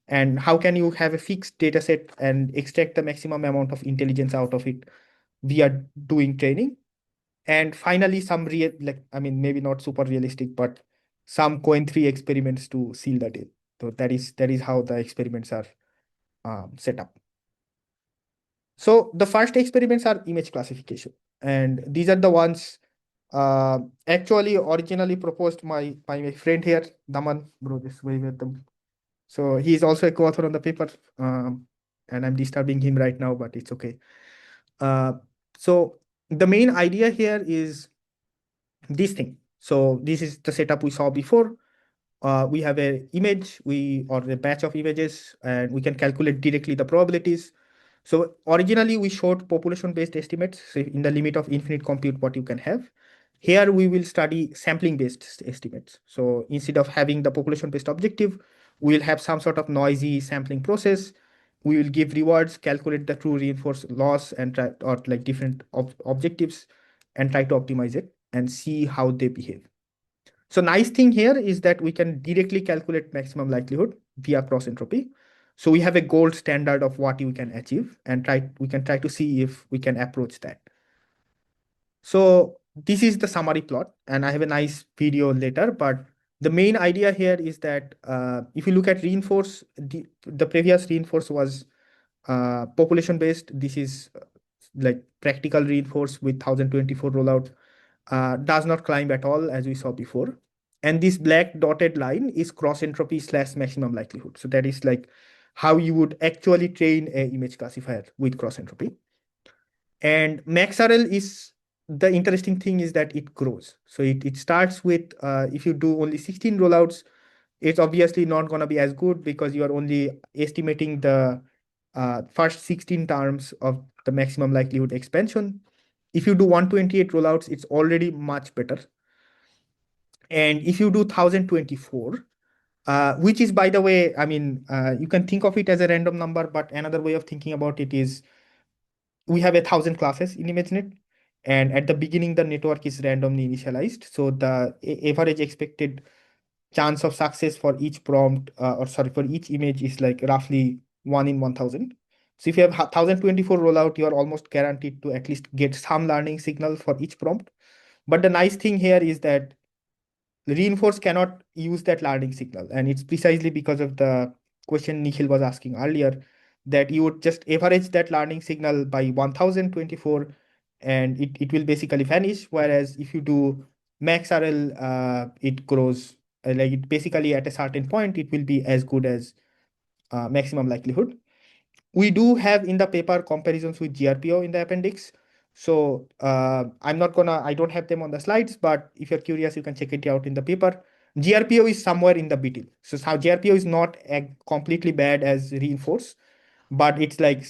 S2: And how can you have a fixed data set and extract the maximum amount of intelligence out of it via doing training? And finally, some maybe not super realistic, but some coin-free experiments to seal the deal. So that is how the experiments are set up. So the first experiments are image classification, and these are the ones actually originally proposed by my friend here, Daman. Bro, just wave at them. So he's also a co-author on the paper, and I'm disturbing him right now, but it's okay. So the main idea here is this thing. So this is the setup we saw before. We have an image, or a batch of images, and we can calculate directly the probabilities. So originally we showed population-based estimates, so in the limit of infinite compute what you can have. Here we will study sampling-based estimates. So instead of having the population-based objective, we will have some sort of noisy sampling process. We will give rewards, calculate the true reinforced loss, and try or like different objectives, and try to optimize it and see how they behave. So nice thing here is that we can directly calculate maximum likelihood via cross entropy. So we have a gold standard of what you can achieve, and we can try to see if we can approach that. So this is the summary plot, and I have a nice video later, but the main idea here is that if you look at reinforce, the previous reinforce was population based. This is like practical reinforce with 1024 rollout, does not climb at all as we saw before. And this black dotted line is cross entropy / maximum likelihood. So that is like how you would actually train an image classifier with cross entropy. And MaxRL is, the interesting thing is that it grows. So it starts with, if you do only 16 rollouts, it's obviously not going to be as good because you are only estimating the first 16 terms of the maximum likelihood expansion. If you do 128 rollouts, it's already much better. And if you do 1024, which is, by the way, you can think of it as a random number, but another way of thinking about it is we have 1,000 classes in ImageNet, and at the beginning, the network is randomly initialized. So the average expected chance of success for each prompt, for each image is like roughly 1 in 1,000. So if you have 1024 rollout, you are almost guaranteed to at least get some learning signal for each prompt. But the nice thing here is that reinforce cannot use that learning signal. And it's precisely because of the question Nikhil was asking earlier, that you would just average that learning signal by 1024 and it will basically vanish. Whereas if you do MaxRL, it grows like it basically at a certain point, it will be as good as maximum likelihood. We do have in the paper comparisons with GRPO in the appendix. So I don't have them on the slides, but if you're curious, you can check it out in the paper. GRPO is somewhere in the middle. So GRPO is not completely bad as reinforce, but it's like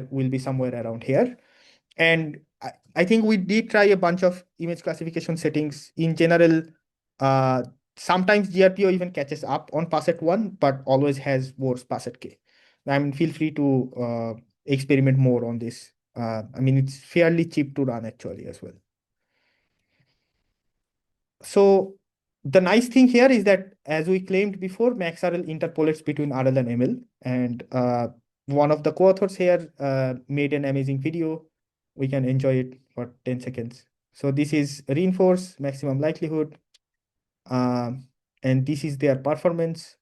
S2: will be somewhere around here. And I think we did try a bunch of image classification settings. In general, uh, sometimes GRPO even catches up on passet 1, but always has worse passet k. I mean, feel free to experiment more on this. I mean, it's fairly cheap to run actually as well. So the nice thing here is that, as we claimed before, MaxRL interpolates between RL and ML. And one of the co-authors here made an amazing video. We can enjoy it for 10 seconds. So this is reinforce, maximum likelihood. And this is their performance.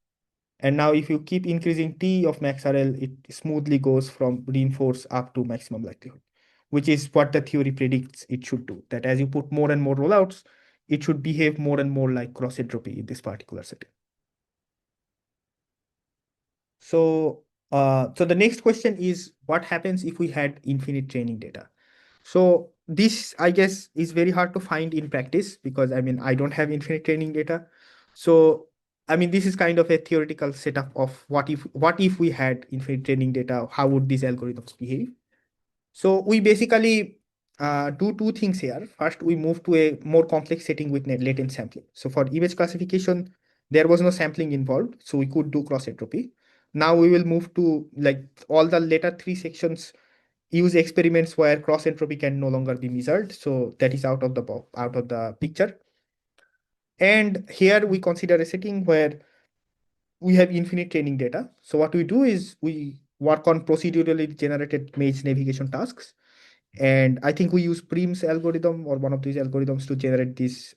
S2: And now if you keep increasing T of MaxRL, it smoothly goes from reinforce up to maximum likelihood, which is what the theory predicts it should do. That as you put more and more rollouts, it should behave more and more like cross entropy in this particular setting. So, so the next question is, what happens if we had infinite training data? So this, I guess, is very hard to find in practice because I mean, I don't have infinite training data. So, I mean, this is kind of a theoretical setup of what if we had infinite training data, how would these algorithms behave? So we basically do two things here. First, we move to a more complex setting with latent sampling. So for image classification, there was no sampling involved, so we could do cross entropy. Now we will move to like all the later three sections use experiments where cross entropy can no longer be measured. So that is out of the picture. And here we consider a setting where we have infinite training data. So what we do is we work on procedurally generated maze navigation tasks. And I think we use Prim's algorithm or one of these algorithms to generate these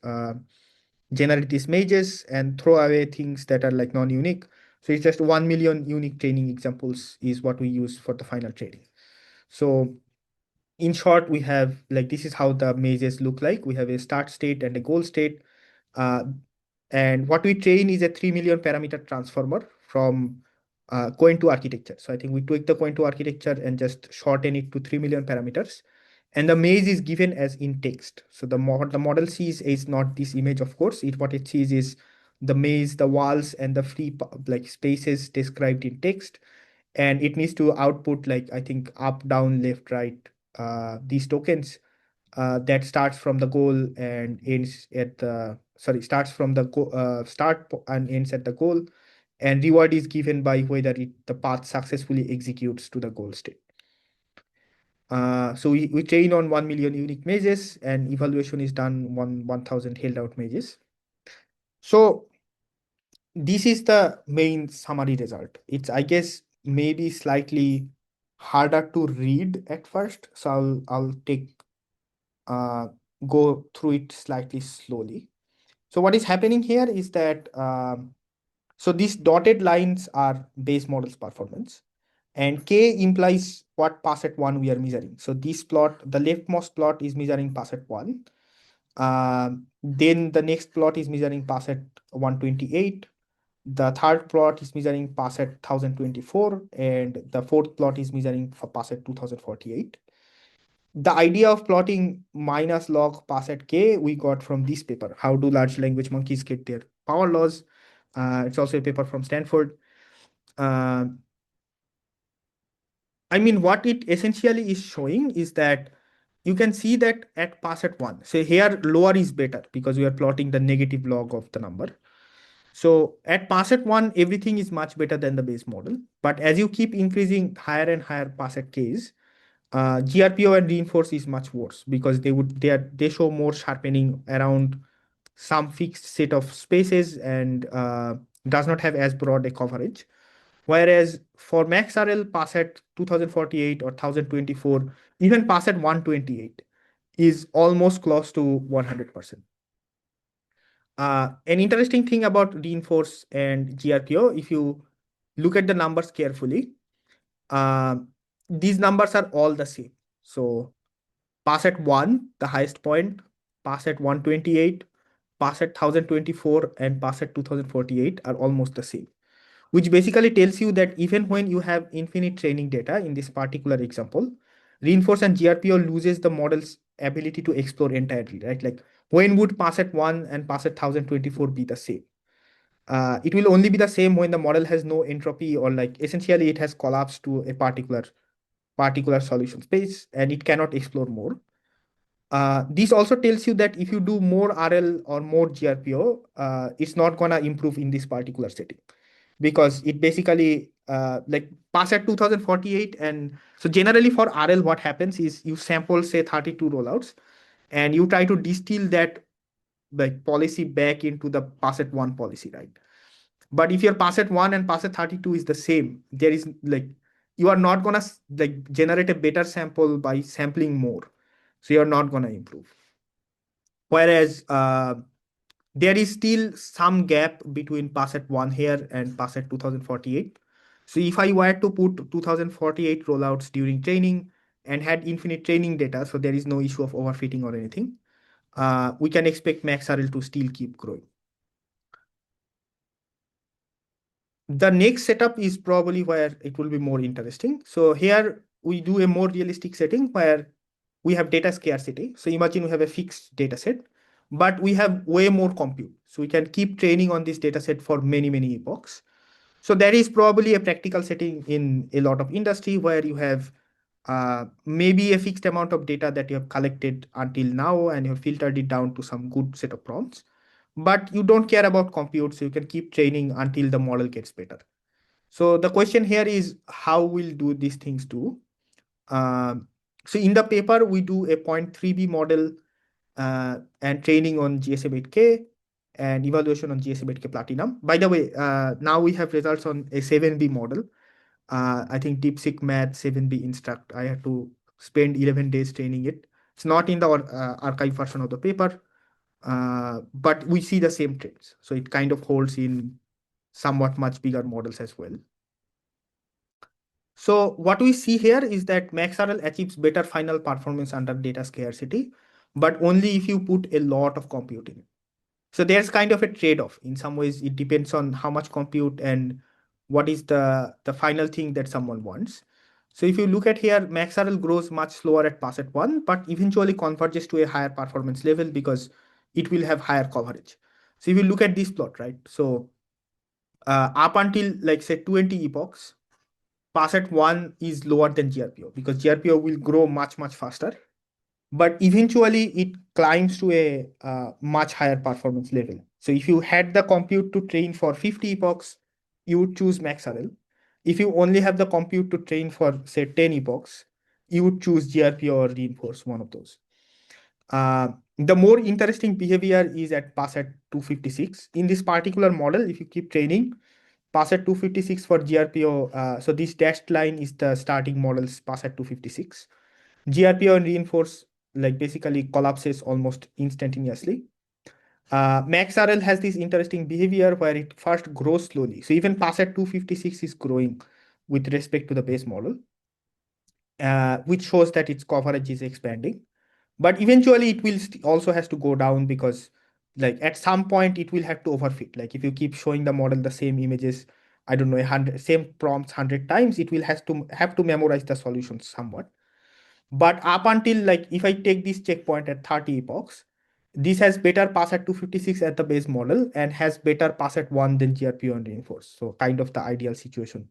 S2: mazes and throw away things that are like non-unique. So it's just 1 million unique training examples is what we use for the final training. So in short, we have like, this is how the mazes look like. We have a start state and a goal state. Uh, and what we train is a 3 million parameter transformer from Cohen2 architecture. So I think we tweak the Cohen2 architecture and just shorten it to 3 million parameters. And the maze is given as in text. So the model sees is not this image, of course. What it sees is the maze, the walls, and the free like spaces described in text. And it needs to output like, I think, up, down, left, right, these tokens that starts from the goal and ends at the, starts from the start and ends at the goal. And reward is given by whether the path successfully executes to the goal state. So we train on 1 million unique mazes and evaluation is done 1,000 held out mazes. So this is the main summary result. It's, I guess, maybe slightly harder to read at first. So I'll go through it slightly slowly. So what is happening here is that, so these dotted lines are base model's performance. And K implies what pass at 1 we are measuring. So this plot, the leftmost plot is measuring pass at 1. Then the next plot is measuring pass at 128. The third plot is measuring pass at 1024. And the fourth plot is measuring for pass at 2048. The idea of plotting minus log pass at K we got from this paper. How do large language monkeys get their power laws? It's also a paper from Stanford. I mean, what it essentially is showing is that you can see that at pass at 1. So here lower is better because we are plotting the negative log of the number. So at pass at 1, everything is much better than the base model. But as you keep increasing higher and higher pass at Ks, GRPO and reinforce is much worse because they show more sharpening around some fixed set of spaces and does not have as broad a coverage. Whereas for MaxRL, pass at 2048 or 1024, even pass at 128 is almost close to 100%. An interesting thing about reinforce and GRPO, if you look at the numbers carefully, these numbers are all the same. So pass at 1, the highest point, pass at 128, Passet 1024 and Passet 2048 are almost the same, which basically tells you that even when you have infinite training data in this particular example, reinforce and GRPO loses the model's ability to explore entirely, right? Like when would Passet 1 and Passet 1024 be the same? It will only be the same when the model has no entropy, or like essentially it has collapsed to a particular solution space and it cannot explore more. This also tells you that if you do more RL or more GRPO, it's not gonna improve in this particular setting, because it basically like pass at 2048. And so generally for RL, what happens is you sample say 32 rollouts and you try to distill that like policy back into the pass at one policy, right? But if your pass at 1 and pass at 32 is the same, there is like you are not gonna like generate a better sample by sampling more, so you're not gonna improve. Whereas there is still some gap between pass at 1 here and pass at 2048. So if I were to put 2048 rollouts during training and had infinite training data, so there is no issue of overfitting or anything, we can expect MaxRL to still keep growing. The next setup is probably where it will be more interesting. So here we do a more realistic setting where we have data scarcity. So imagine we have a fixed data set, but we have way more compute. So we can keep training on this data set for many, many epochs. So there is probably a practical setting in a lot of industry where you have maybe a fixed amount of data that you have collected until now and you have filtered it down to some good set of prompts. But you don't care about compute, so you can keep training until the model gets better. So the question here is how we'll do these things too. So in the paper, we do a 0.3B model and training on GSM-8K and evaluation on GSM-8K Platinum. By the way, now we have results on a 7B model. I think DeepSeek Math 7B Instruct. I had to spend 11 days training it. It's not in the archive version of the paper, but we see the same trends. So it kind of holds in somewhat much bigger models as well. So what we see here is that MaxRL achieves better final performance under data scarcity, but only if you put a lot of compute in it. So there's kind of a trade-off. In some ways, it depends on how much compute and what is the final thing that someone wants. So if you look at here, MaxRL grows much slower at pass at 1, but eventually converges to a higher performance level because it will have higher coverage. So if you look at this plot, right? So up until like say 20 epochs, pass at 1 is lower than GRPO because GRPO will grow much, much faster. But eventually it climbs to a much higher performance level. So if you had the compute to train for 50 epochs, you would choose MaxRL. If you only have the compute to train for say 10 epochs, you would choose GRPO or reinforce, one of those. The more interesting behavior is at pass at 256. In this particular model, if you keep training, pass at 256 for GRPO. So this dashed line is the starting model's pass at 256. GRPO and reinforce like basically collapses almost instantaneously. MaxRL has this interesting behavior where it first grows slowly. So even pass at 256 is growing with respect to the base model, which shows that its coverage is expanding. But eventually it will also has to go down because like at some point it will have to overfit. Like if you keep showing the model the same images, I don't know, 100 same prompts 100 times, it will have to memorize the solutions somewhat. But up until like if I take this checkpoint at 30 epochs, this has better pass at 256 at the base model and has better pass at 1 than GRPO and reinforce. So kind of the ideal situation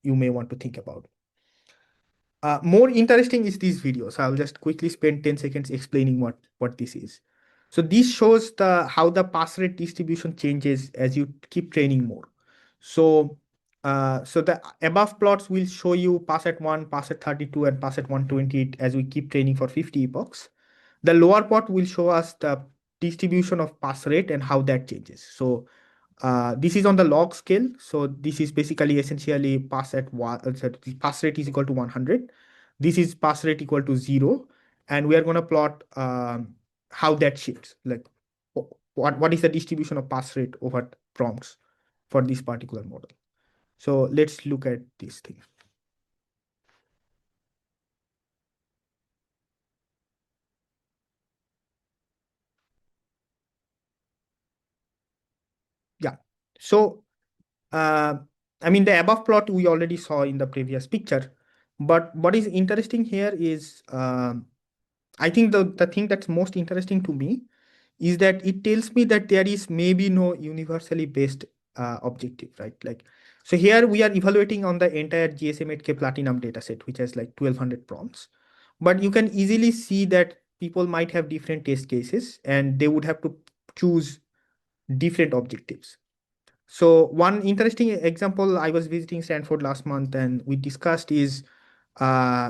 S2: you may want to think about. More interesting is this video. So I'll just quickly spend 10 seconds explaining what this is. So this shows how the pass rate distribution changes as you keep training more. So the above plots will show you pass at 1, pass at 32, and pass at 128 as we keep training for 50 epochs. The lower plot will show us the distribution of pass rate and how that changes. So this is on the log scale. So this is basically essentially pass at one, pass rate is equal to 100. This is pass rate equal to 0. And we are going to plot how that shifts. Like what is the distribution of pass rate over prompts for this particular model. So let's look at this thing. So, I mean, the above plot we already saw in the previous picture, but what is interesting here is, I think the thing that's most interesting to me is that it tells me that there is maybe no universally based objective, right? Like, so here we are evaluating on the entire GSM-8K Platinum dataset, which has like 1200 prompts. But you can easily see that people might have different test cases and they would have to choose different objectives. So one interesting example, I was visiting Stanford last month and we discussed is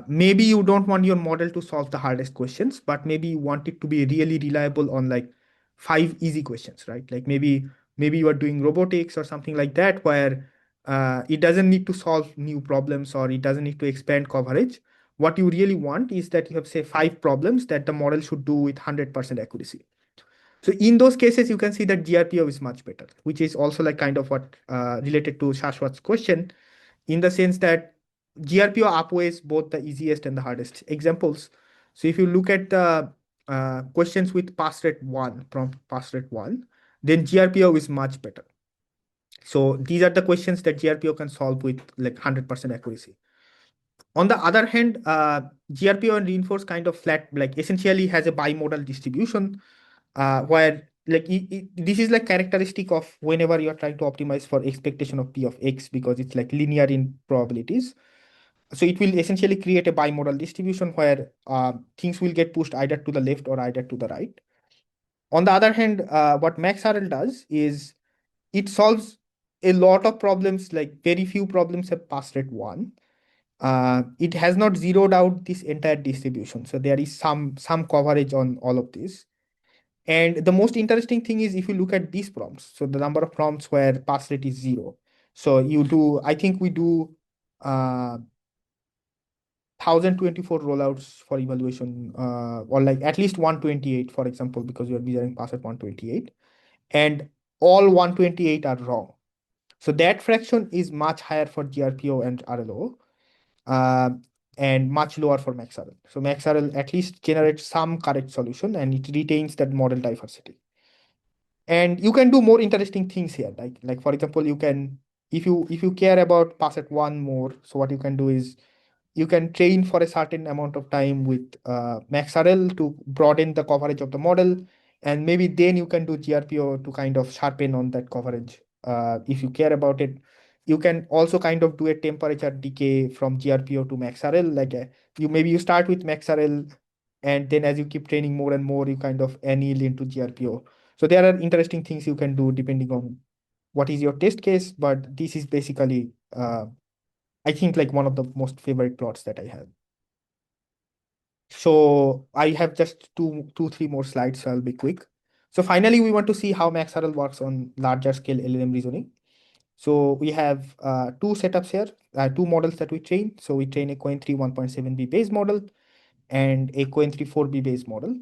S2: maybe you don't want your model to solve the hardest questions, but maybe you want it to be really reliable on like 5 easy questions, right? Like maybe you are doing robotics or something like that, where it doesn't need to solve new problems or it doesn't need to expand coverage. What you really want is that you have, say, 5 problems that the model should do with 100% accuracy. So in those cases, you can see that GRPO is much better, which is also like kind of what related to Shashwat's question, in the sense that GRPO outweighs both the easiest and the hardest examples. So if you look at the questions with pass rate 1, prompt pass rate 1, then GRPO is much better. So these are the questions that GRPO can solve with like 100% accuracy. On the other hand, GRPO and reinforce kind of flat, like essentially has a bimodal distribution, where like this is like characteristic of whenever you're trying to optimize for expectation of P of X, because it's like linear in probabilities. So it will essentially create a bimodal distribution where things will get pushed either to the left or either to the right. On the other hand, what MaxRL does is it solves a lot of problems, like very few problems have pass rate 1. It has not zeroed out this entire distribution. So there is some coverage on all of this. And the most interesting thing is if you look at these prompts, so the number of prompts where pass rate is 0. So you do, I think we do 1024 rollouts for evaluation, or like at least 128, for example, because you're measuring pass at 128, and all 128 are wrong. So that fraction is much higher for GRPO and RLO, and much lower for MaxRL. So MaxRL at least generates some correct solution and it retains that model diversity. And you can do more interesting things here, like for example, you can, if you care about pass at 1 more, so what you can do is you can train for a certain amount of time with MaxRL to broaden the coverage of the model, and maybe then you can do GRPO to kind of sharpen on that coverage. If you care about it, you can also kind of do a temperature decay from GRPO to MaxRL. Like you start with MaxRL, and then as you keep training more and more, you kind of anneal into GRPO. So there are interesting things you can do depending on what is your test case, but this is basically I think like one of the most favorite plots that I have. So I have just three more slides, so I'll be quick. So finally, we want to see how MaxRL works on larger scale LLM reasoning. So we have two setups here, two models that we train. So we train a Coin 3 1.7B base model and a Coin 3 4B base model.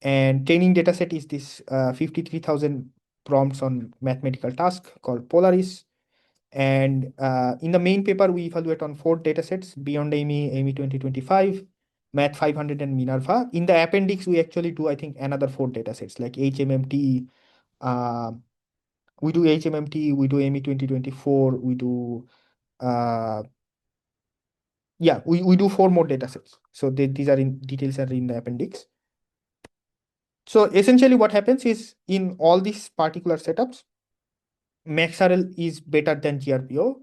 S2: And training dataset is this 53,000 prompts on mathematical task called Polaris. And in the main paper, we evaluate on 4 datasets: Beyond Amy, Amy 2025, Math 500, and Minerva. In the appendix, we actually do, I think, another 4 datasets like HMMT. We do HMMT, we do Amy 2024, we do, we do 4 more datasets. So these are in details are in the appendix. So essentially what happens is in all these particular setups, MaxRL is better than GRPO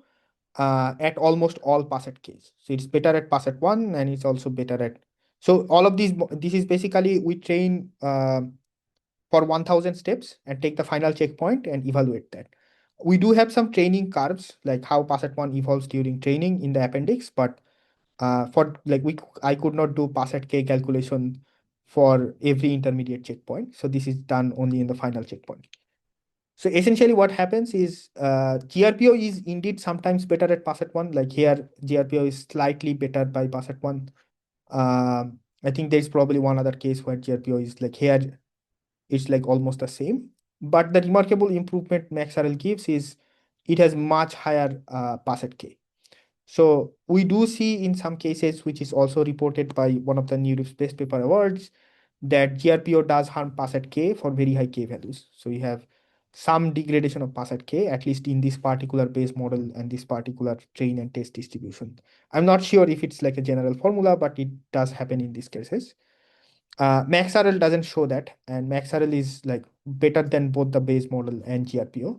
S2: at almost all passet case. So it's better at passet 1 and it's also better at, so all of these, this is basically we train for 1000 steps and take the final checkpoint and evaluate that. We do have some training curves, like how passet 1 evolves during training in the appendix, but for like I could not do passet K calculation for every intermediate checkpoint. So this is done only in the final checkpoint. So essentially what happens is GRPO is indeed sometimes better at pass at 1. Like here, GRPO is slightly better by pass at 1. I think there's probably one other case where GRPO is like here, it's like almost the same. But the remarkable improvement MaxRL gives is it has much higher pass at K. So we do see in some cases, which is also reported by one of the NeurIPS Best Paper Awards, that GRPO does harm pass at K for very high K values. So you have some degradation of pass at k, at least in this particular base model and this particular train and test distribution. I'm not sure if it's like a general formula, but it does happen in these cases. MaxRL doesn't show that, and MaxRL is like better than both the base model and GRPO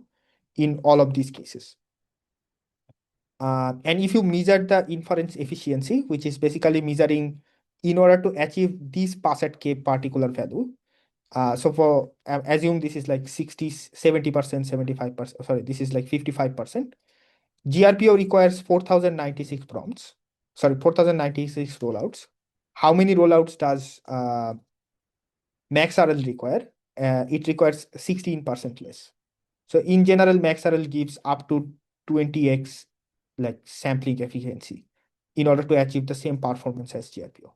S2: in all of these cases. And if you measure the inference efficiency, which is basically measuring in order to achieve this pass at k particular value. So for assume this is like 60, 70%, 75%, sorry, this is like 55%. GRPO requires 4096 prompts, sorry, 4096 rollouts. How many rollouts does MaxRL require? It requires 16% less. So in general, MaxRL gives up to 20x like sampling efficiency in order to achieve the same performance as GRPO.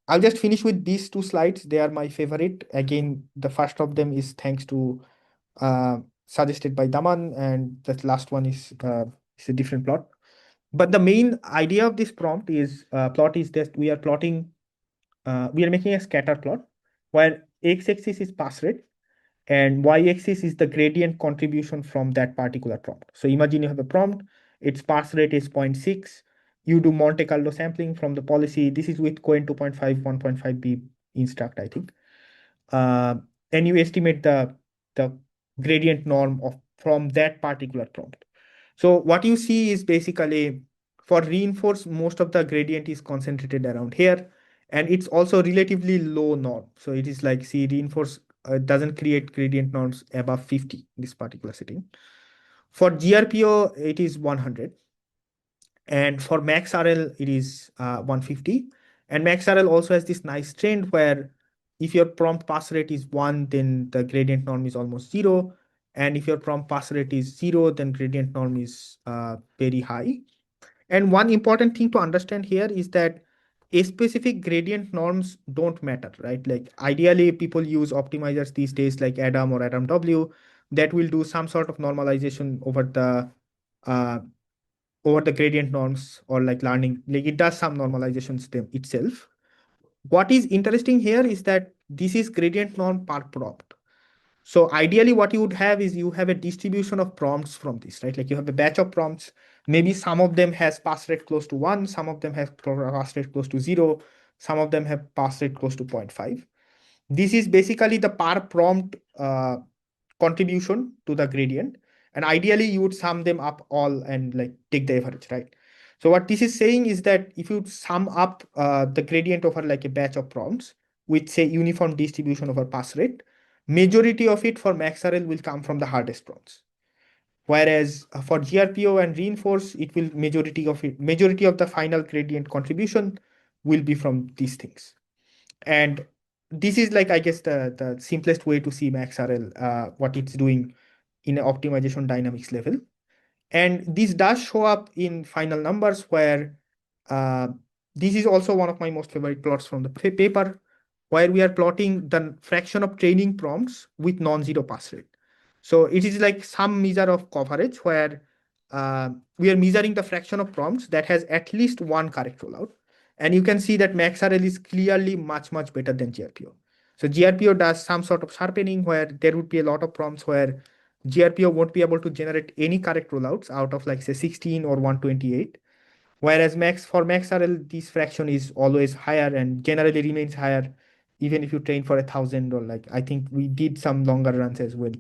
S2: I'll just finish with these two slides. They are my favorite. Again, the first of them is thanks to suggested by Daman, and the last one is a different plot. But the main idea of this prompt is plot is that we are plotting, we are making a scatter plot where x-axis is pass rate and y-axis is the gradient contribution from that particular prompt. So imagine you have a prompt, its pass rate is 0.6. You do Monte Carlo sampling from the policy. This is with Cohen 2.5, 1.5b instruct, I think. And you estimate the gradient norm of from that particular prompt. So what you see is basically for reinforce, most of the gradient is concentrated around here. And it's also relatively low norm. So it is like, see, reinforce doesn't create gradient norms above 50 in this particular setting. For GRPO, it is 100. And for MaxRL, it is 150. And MaxRL also has this nice trend where if your prompt pass rate is 1, then the gradient norm is almost 0. And if your prompt pass rate is 0, then gradient norm is very high. And one important thing to understand here is that a specific gradient norms don't matter, right? Like ideally, people use optimizers these days like Adam or Adam W that will do some sort of normalization uh, over the gradient norms or like learning, like it does some normalizations itself. What is interesting here is that this is gradient norm per prompt. So ideally what you would have is you have a distribution of prompts from this, right? Like you have a batch of prompts. Maybe some of them has pass rate close to 1, some of them have pass rate close to 0, some of them have pass rate close to 0.5. This is basically the per prompt contribution to the gradient. And ideally you would sum them up all and like take the average, right? So what this is saying is that if you sum up the gradient over like a batch of prompts with say uniform distribution over pass rate, majority of it for MaxRL will come from the hardest prompts. Whereas for GRPO and reinforce, it will majority of the final gradient contribution will be from these things. And this is like, I guess, the simplest way to see MaxRL, what it's doing in an optimization dynamics level. And this does show up in final numbers where this is also one of my most favorite plots from the paper, where we are plotting the fraction of training prompts with non-zero pass rate. So it is like some measure of coverage where we are measuring the fraction of prompts that has at least one correct rollout. And you can see that MaxRL is clearly much, much better than GRPO. So GRPO does some sort of sharpening where there would be a lot of prompts where GRPO won't be able to generate any correct rollouts out of like say 16 or 128. Whereas for MaxRL, this fraction is always higher and generally remains higher even if you train for 1,000 or like, I think we did some longer runs as well.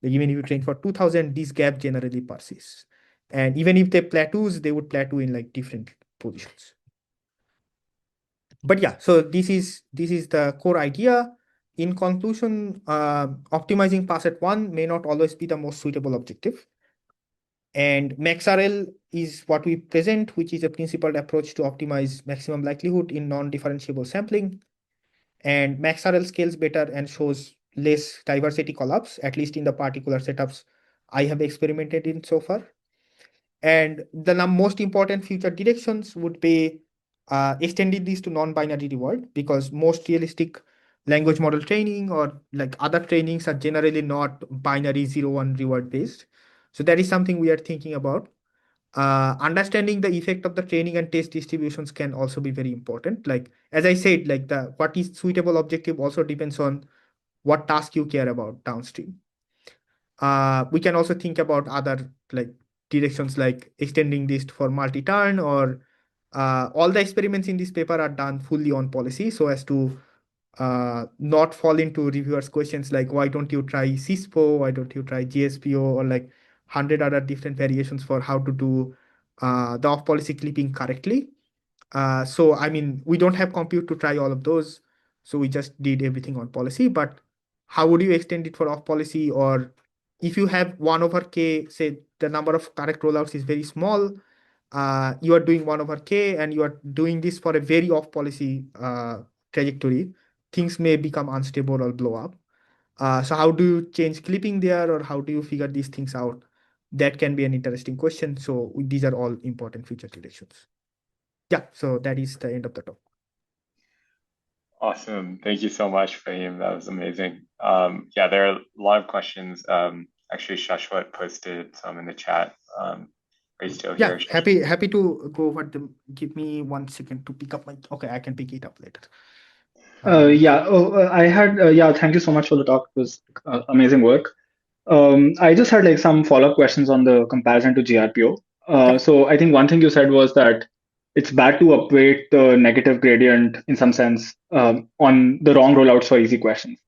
S2: Like even if you train for 2,000, this gap generally persists. And even if they plateaus, they would plateau in like different positions. But yeah, so this is the core idea. In conclusion, optimizing pass at 1 may not always be the most suitable objective. And MaxRL is what we present, which is a principled approach to optimize maximum likelihood in non-differentiable sampling. And MaxRL scales better and shows less diversity collapse, at least in the particular setups I have experimented in so far. And the most important future directions would be extending this to non-binary reward, because most realistic language model training or like other trainings are generally not binary 0-1 reward based. So that is something we are thinking about. Understanding the effect of the training and test distributions can also be very important. Like, as I said, like what is suitable objective also depends on what task you care about downstream. We can also think about other like directions like extending this for multi-turn, or all the experiments in this paper are done fully on policy so as to not fall into reviewers' questions like why don't you try CISPO, why don't you try GSPO, or like 100 other different variations for how to do the off-policy clipping correctly. So I mean, we don't have compute to try all of those, so we just did everything on policy. But how would you extend it for off-policy? Or if you have 1/k, say the number of correct rollouts is very small, you are doing 1/k and you are doing this for a very off-policy trajectory, things may become unstable or blow up. So how do you change clipping there, or how do you figure these things out? That can be an interesting question. So these are all important future directions. Yeah, so that is the end of the talk.
S1: Awesome. Thank you so much, Fahim. That was amazing. Yeah, there are a lot of questions. Actually, Shashwat posted some in the chat. Are you still
S2: Yeah,
S1: here?
S2: happy to go over them. Give me 1 second to pick up my. Okay, I can pick it up later.
S4: I had thank you so much for the talk. It was amazing work. I just had like some follow-up questions on the comparison to GRPO.
S2: Yeah.
S4: So I think one thing you said was that it's bad to upweight the negative gradient in some sense on the wrong rollouts for easy questions.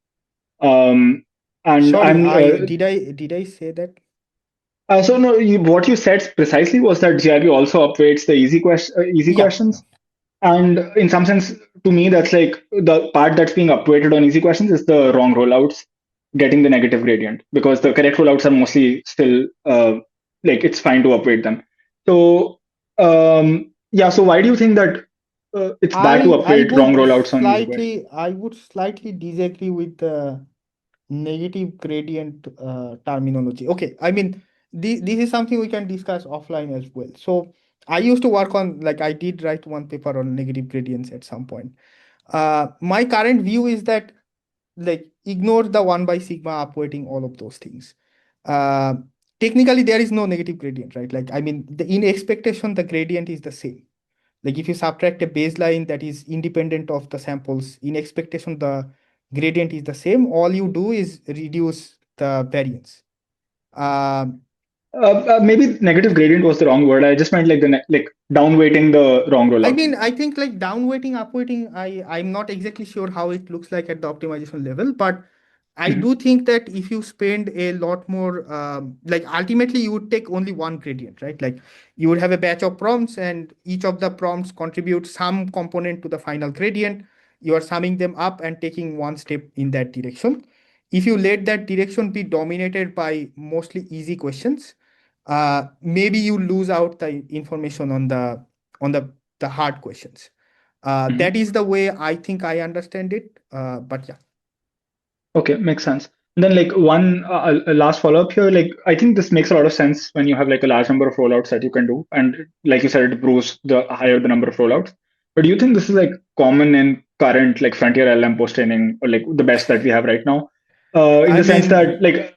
S4: And
S2: Sorry,
S4: I'm
S2: did I say that?
S4: so no, what you said precisely was that GRPO also upweights the easy
S2: Yeah.
S4: questions. And in some sense, to me, that's like the part that's being upweighted on easy questions is the wrong rollouts getting the negative gradient, because the correct rollouts are mostly still like it's fine to upweight them. So so why do you think that it's bad to
S2: I
S4: upweight wrong
S2: would
S4: rollouts on easy questions?
S2: slightly disagree with the negative gradient terminology. Okay, I mean, this is something we can discuss offline as well. So I used to work on, like, I did write one paper on negative gradients at some point. My current view is that, like, ignore the 1/sigma upweighting, all of those things. Uh, Technically, there is no negative gradient, right? Like, I mean, in expectation, the gradient is the same. Like if you subtract a baseline that is independent of the samples, in expectation, the gradient is the same. All you do is reduce the variance.
S4: Maybe negative gradient was the wrong word. I just meant like like downweighting the wrong
S2: I
S4: rollouts.
S2: mean, I think like downweighting, upweighting, I'm not exactly sure how it looks like at the optimization level, but I
S4: Mhm.
S2: do think that if you spend a lot more, like ultimately you would take only one gradient, right? Like you would have a batch of prompts and each of the prompts contributes some component to the final gradient. You are summing them up and taking one step in that direction. If you let that direction be dominated by mostly easy questions, maybe you lose out the information on the hard questions.
S4: Mhm.
S2: That is the way I think I understand it. But yeah.
S4: Okay, makes sense. And then like one a last follow-up here, like I think this makes a lot of sense when you have like a large number of rollouts that you can do. And like you said, it improves the higher the number of rollouts. But do you think this is like common in current like frontier LM post-training, or like the best that we have right now? In
S2: I
S4: the sense that
S2: mean,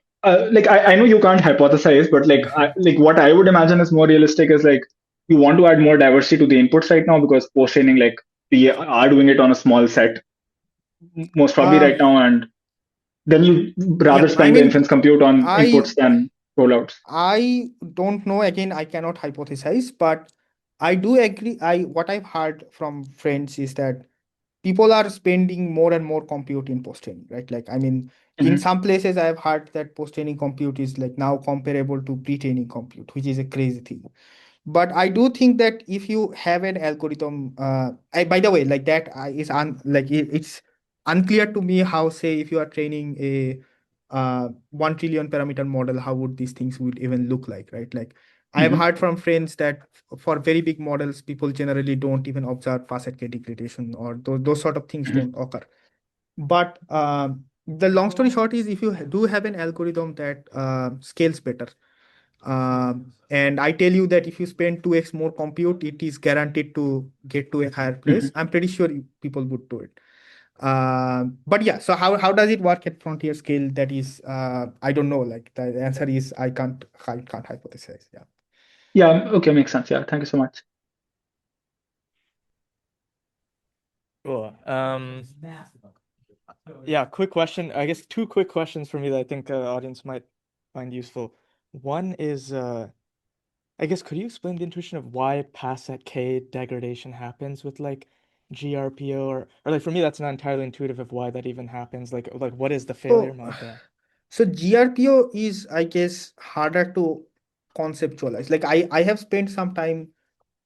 S4: I know you can't hypothesize, but like what I would imagine is more realistic is like you want to add more diversity to the inputs right now, because post-training, like we are doing it on a small set most probably
S2: uh,
S4: right now, and then you rather
S2: yeah, I
S4: spend the
S2: mean,
S4: inference compute on
S2: I
S4: inputs than rollouts.
S2: I don't know. Again, I cannot hypothesize, but I do agree. What I've heard from friends is that people are spending more and more compute in post-training, right? Like, I mean, in
S4: Mhm.
S2: some places I've heard that post-training compute is like now comparable to pre-training compute, which is a crazy thing. But I do think that if you have an algorithm, by the way, like that is it's unclear to me how, say, if you are training a 1 trillion parameter model, how would these things would even look like, right? Like I have
S4: Mhm.
S2: heard from friends that for very big models, people generally don't even observe facet degradation, or those sort of things
S4: Mhm.
S2: don't occur. But the long story short is, if you do have an algorithm that scales better, and I tell you that if you spend 2x more compute, it is guaranteed to get to a higher place,
S4: Mhm.
S2: I'm pretty sure people would do it. But yeah, so how does it work at frontier scale? That is, I don't know. Like the answer is I can't hypothesize. Yeah.
S4: Yeah. Okay. Makes sense. Yeah. Thank you so much.
S5: Cool. Yeah, quick question. I guess two quick questions for me that I think audience might find useful. One is, I guess, could you explain the intuition of why pass at K degradation happens with like GRPO or like for me that's not entirely intuitive of why that even happens. Like what is the failure
S2: So,
S5: mode there?
S2: so GRPO is, I guess, harder to conceptualize. Like I have spent some time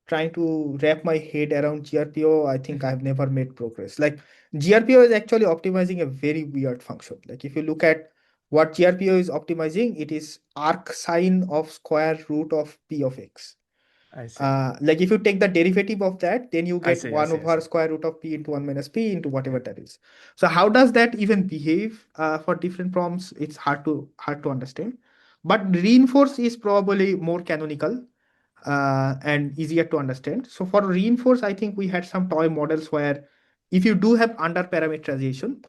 S2: trying to wrap my head around GRPO. I think I've never made progress. Like GRPO is actually optimizing a very weird function. Like if you look at what GRPO is optimizing, it is arc sine of square root of P of X.
S5: I see.
S2: Like if you take the derivative of that, then you
S5: I
S2: get
S5: see, I
S2: 1
S5: see, I
S2: over
S5: see.
S2: square root of P into 1 minus P into whatever that is. So how does that even behave for different problems? It's hard to understand. But reinforce is probably more canonical and easier to understand. So for reinforce, I think we had some toy models where if you do have under parameterization,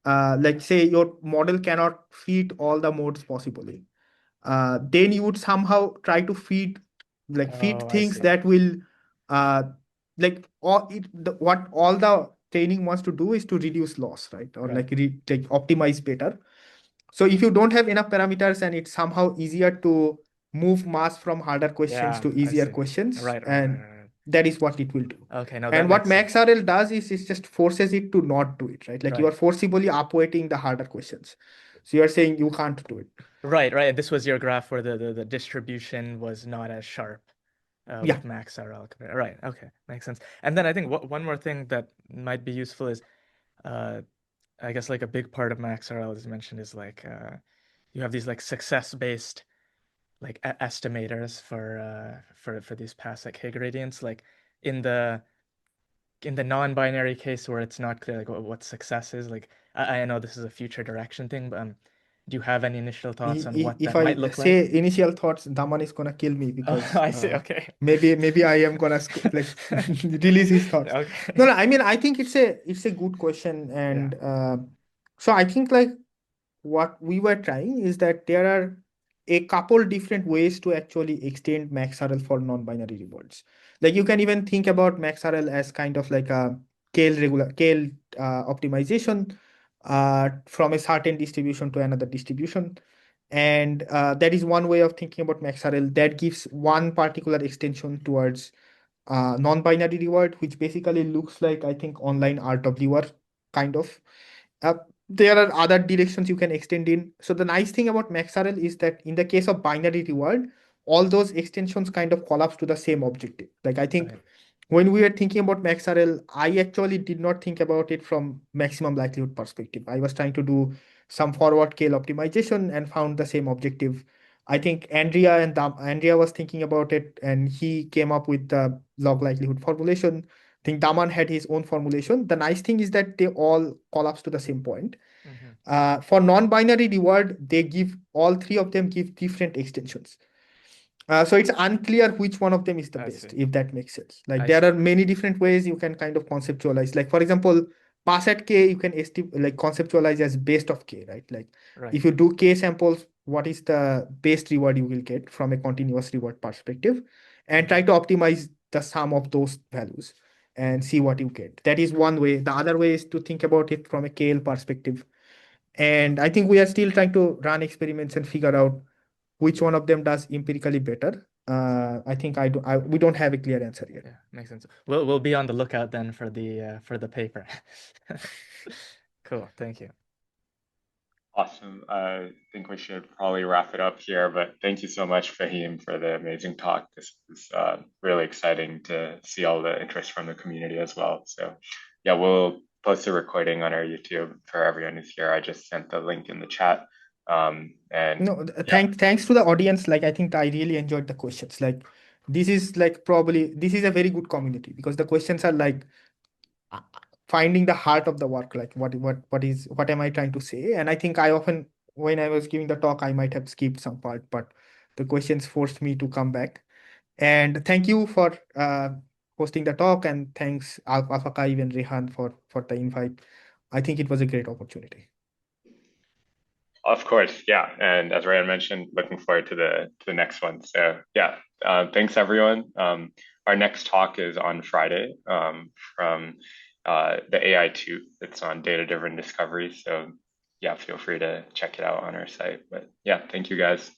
S2: like say your model cannot fit all the modes possibly, then you would somehow try to feed
S5: Oh, I
S2: things
S5: see.
S2: that will uh, like what all the training wants to do is to reduce loss, right? Or
S5: Right.
S2: like optimize better. So if you don't have enough parameters and it's somehow easier to move mass from harder questions
S5: Yeah,
S2: to
S5: I
S2: easier
S5: see.
S2: questions,
S5: Right, right, right,
S2: and
S5: right, right.
S2: that is what it will do.
S5: Okay, no, that
S2: And what
S5: makes sense.
S2: MaxRL does is it just forces it to not do it, right? Like you are
S5: Right.
S2: forcibly upweighting the harder questions. So you are saying you can't do it.
S5: Right, right. And this was your graph where the distribution was not as sharp
S2: Yeah.
S5: with MaxRL. Right, okay, makes sense. And then I think one more thing that might be useful is uh, I guess like a big part of MaxRL is mentioned is like you have these like success-based like estimators for these Pasek gradients. Like in the non-binary case where it's not clear like what success is, like I know this is a future direction thing, but do you have any initial thoughts on what
S2: If
S5: that might
S2: I
S5: look like?
S2: say initial thoughts, Daman is gonna kill me
S5: Oh,
S2: because
S5: I see. Okay.
S2: maybe I am gonna like release his thoughts. No,
S5: Okay.
S2: no, I mean I think it's a good question,
S5: Yeah.
S2: and so I think like what we were trying is that there are a couple different ways to actually extend MaxRL for non-binary rewards. Like you can even think about MaxRL as kind of like a Kale optimization from a certain distribution to another distribution. And that is one way of thinking about MaxRL that gives one particular extension towards non-binary reward, which basically looks like I think online RWR kind of. Uh, there are other directions you can extend in. So the nice thing about MaxRL is that in the case of binary reward, all those extensions kind of collapse to the same objective. Like I think
S5: Right.
S2: when we were thinking about MaxRL, I actually did not think about it from maximum likelihood perspective. I was trying to do some forward scale optimization and found the same objective. I think Andrea was thinking about it and he came up with the log likelihood formulation. I think Daman had his own formulation. The nice thing is that they all collapse to the same point.
S5: Mm-hmm.
S2: For non-binary reward, they give all three of them give different extensions. So it's unclear which one of them is the
S5: I see.
S2: best, if that makes sense. Like
S5: I
S2: there
S5: see.
S2: are many different ways you can kind of conceptualize. Like for example, pass at k you can like conceptualize as best of k, right? Like
S5: Right.
S2: if you do k samples, what is the best reward you will get from a continuous reward perspective, and try to optimize the sum of those values and see what you get. That is one way. The other way is to think about it from a KL perspective. And I think we are still trying to run experiments and figure out which one of them does empirically better. I think we don't have a clear answer yet.
S5: Yeah, makes sense. We'll be on the lookout then for the paper. Cool. Thank you.
S1: Awesome. I think we should probably wrap it up here, but thank you so much, Fahim, for the amazing talk. This was really exciting to see all the interest from the community as well. So yeah, we'll post a recording on our YouTube for everyone who's here. I just sent the link in the chat. And
S2: No,
S1: yeah,
S2: thanks to the audience. Like I think I really enjoyed the questions. Like this is like probably this is a very good community because the questions are like uh, finding the heart of the work. Like what am I trying to say? And I think I often when I was giving the talk, I might have skipped some part, but the questions forced me to come back. And thank you for hosting the talk, and thanks Alpha Kai and Rehan for the invite. I think it was a great opportunity.
S1: of course, yeah. And as Ryan mentioned, looking forward to the next one. So yeah, thanks everyone. Our next talk is on Friday from the AI too. It's on data-driven discovery. So yeah, feel free to check it out on our site. But yeah, thank you guys.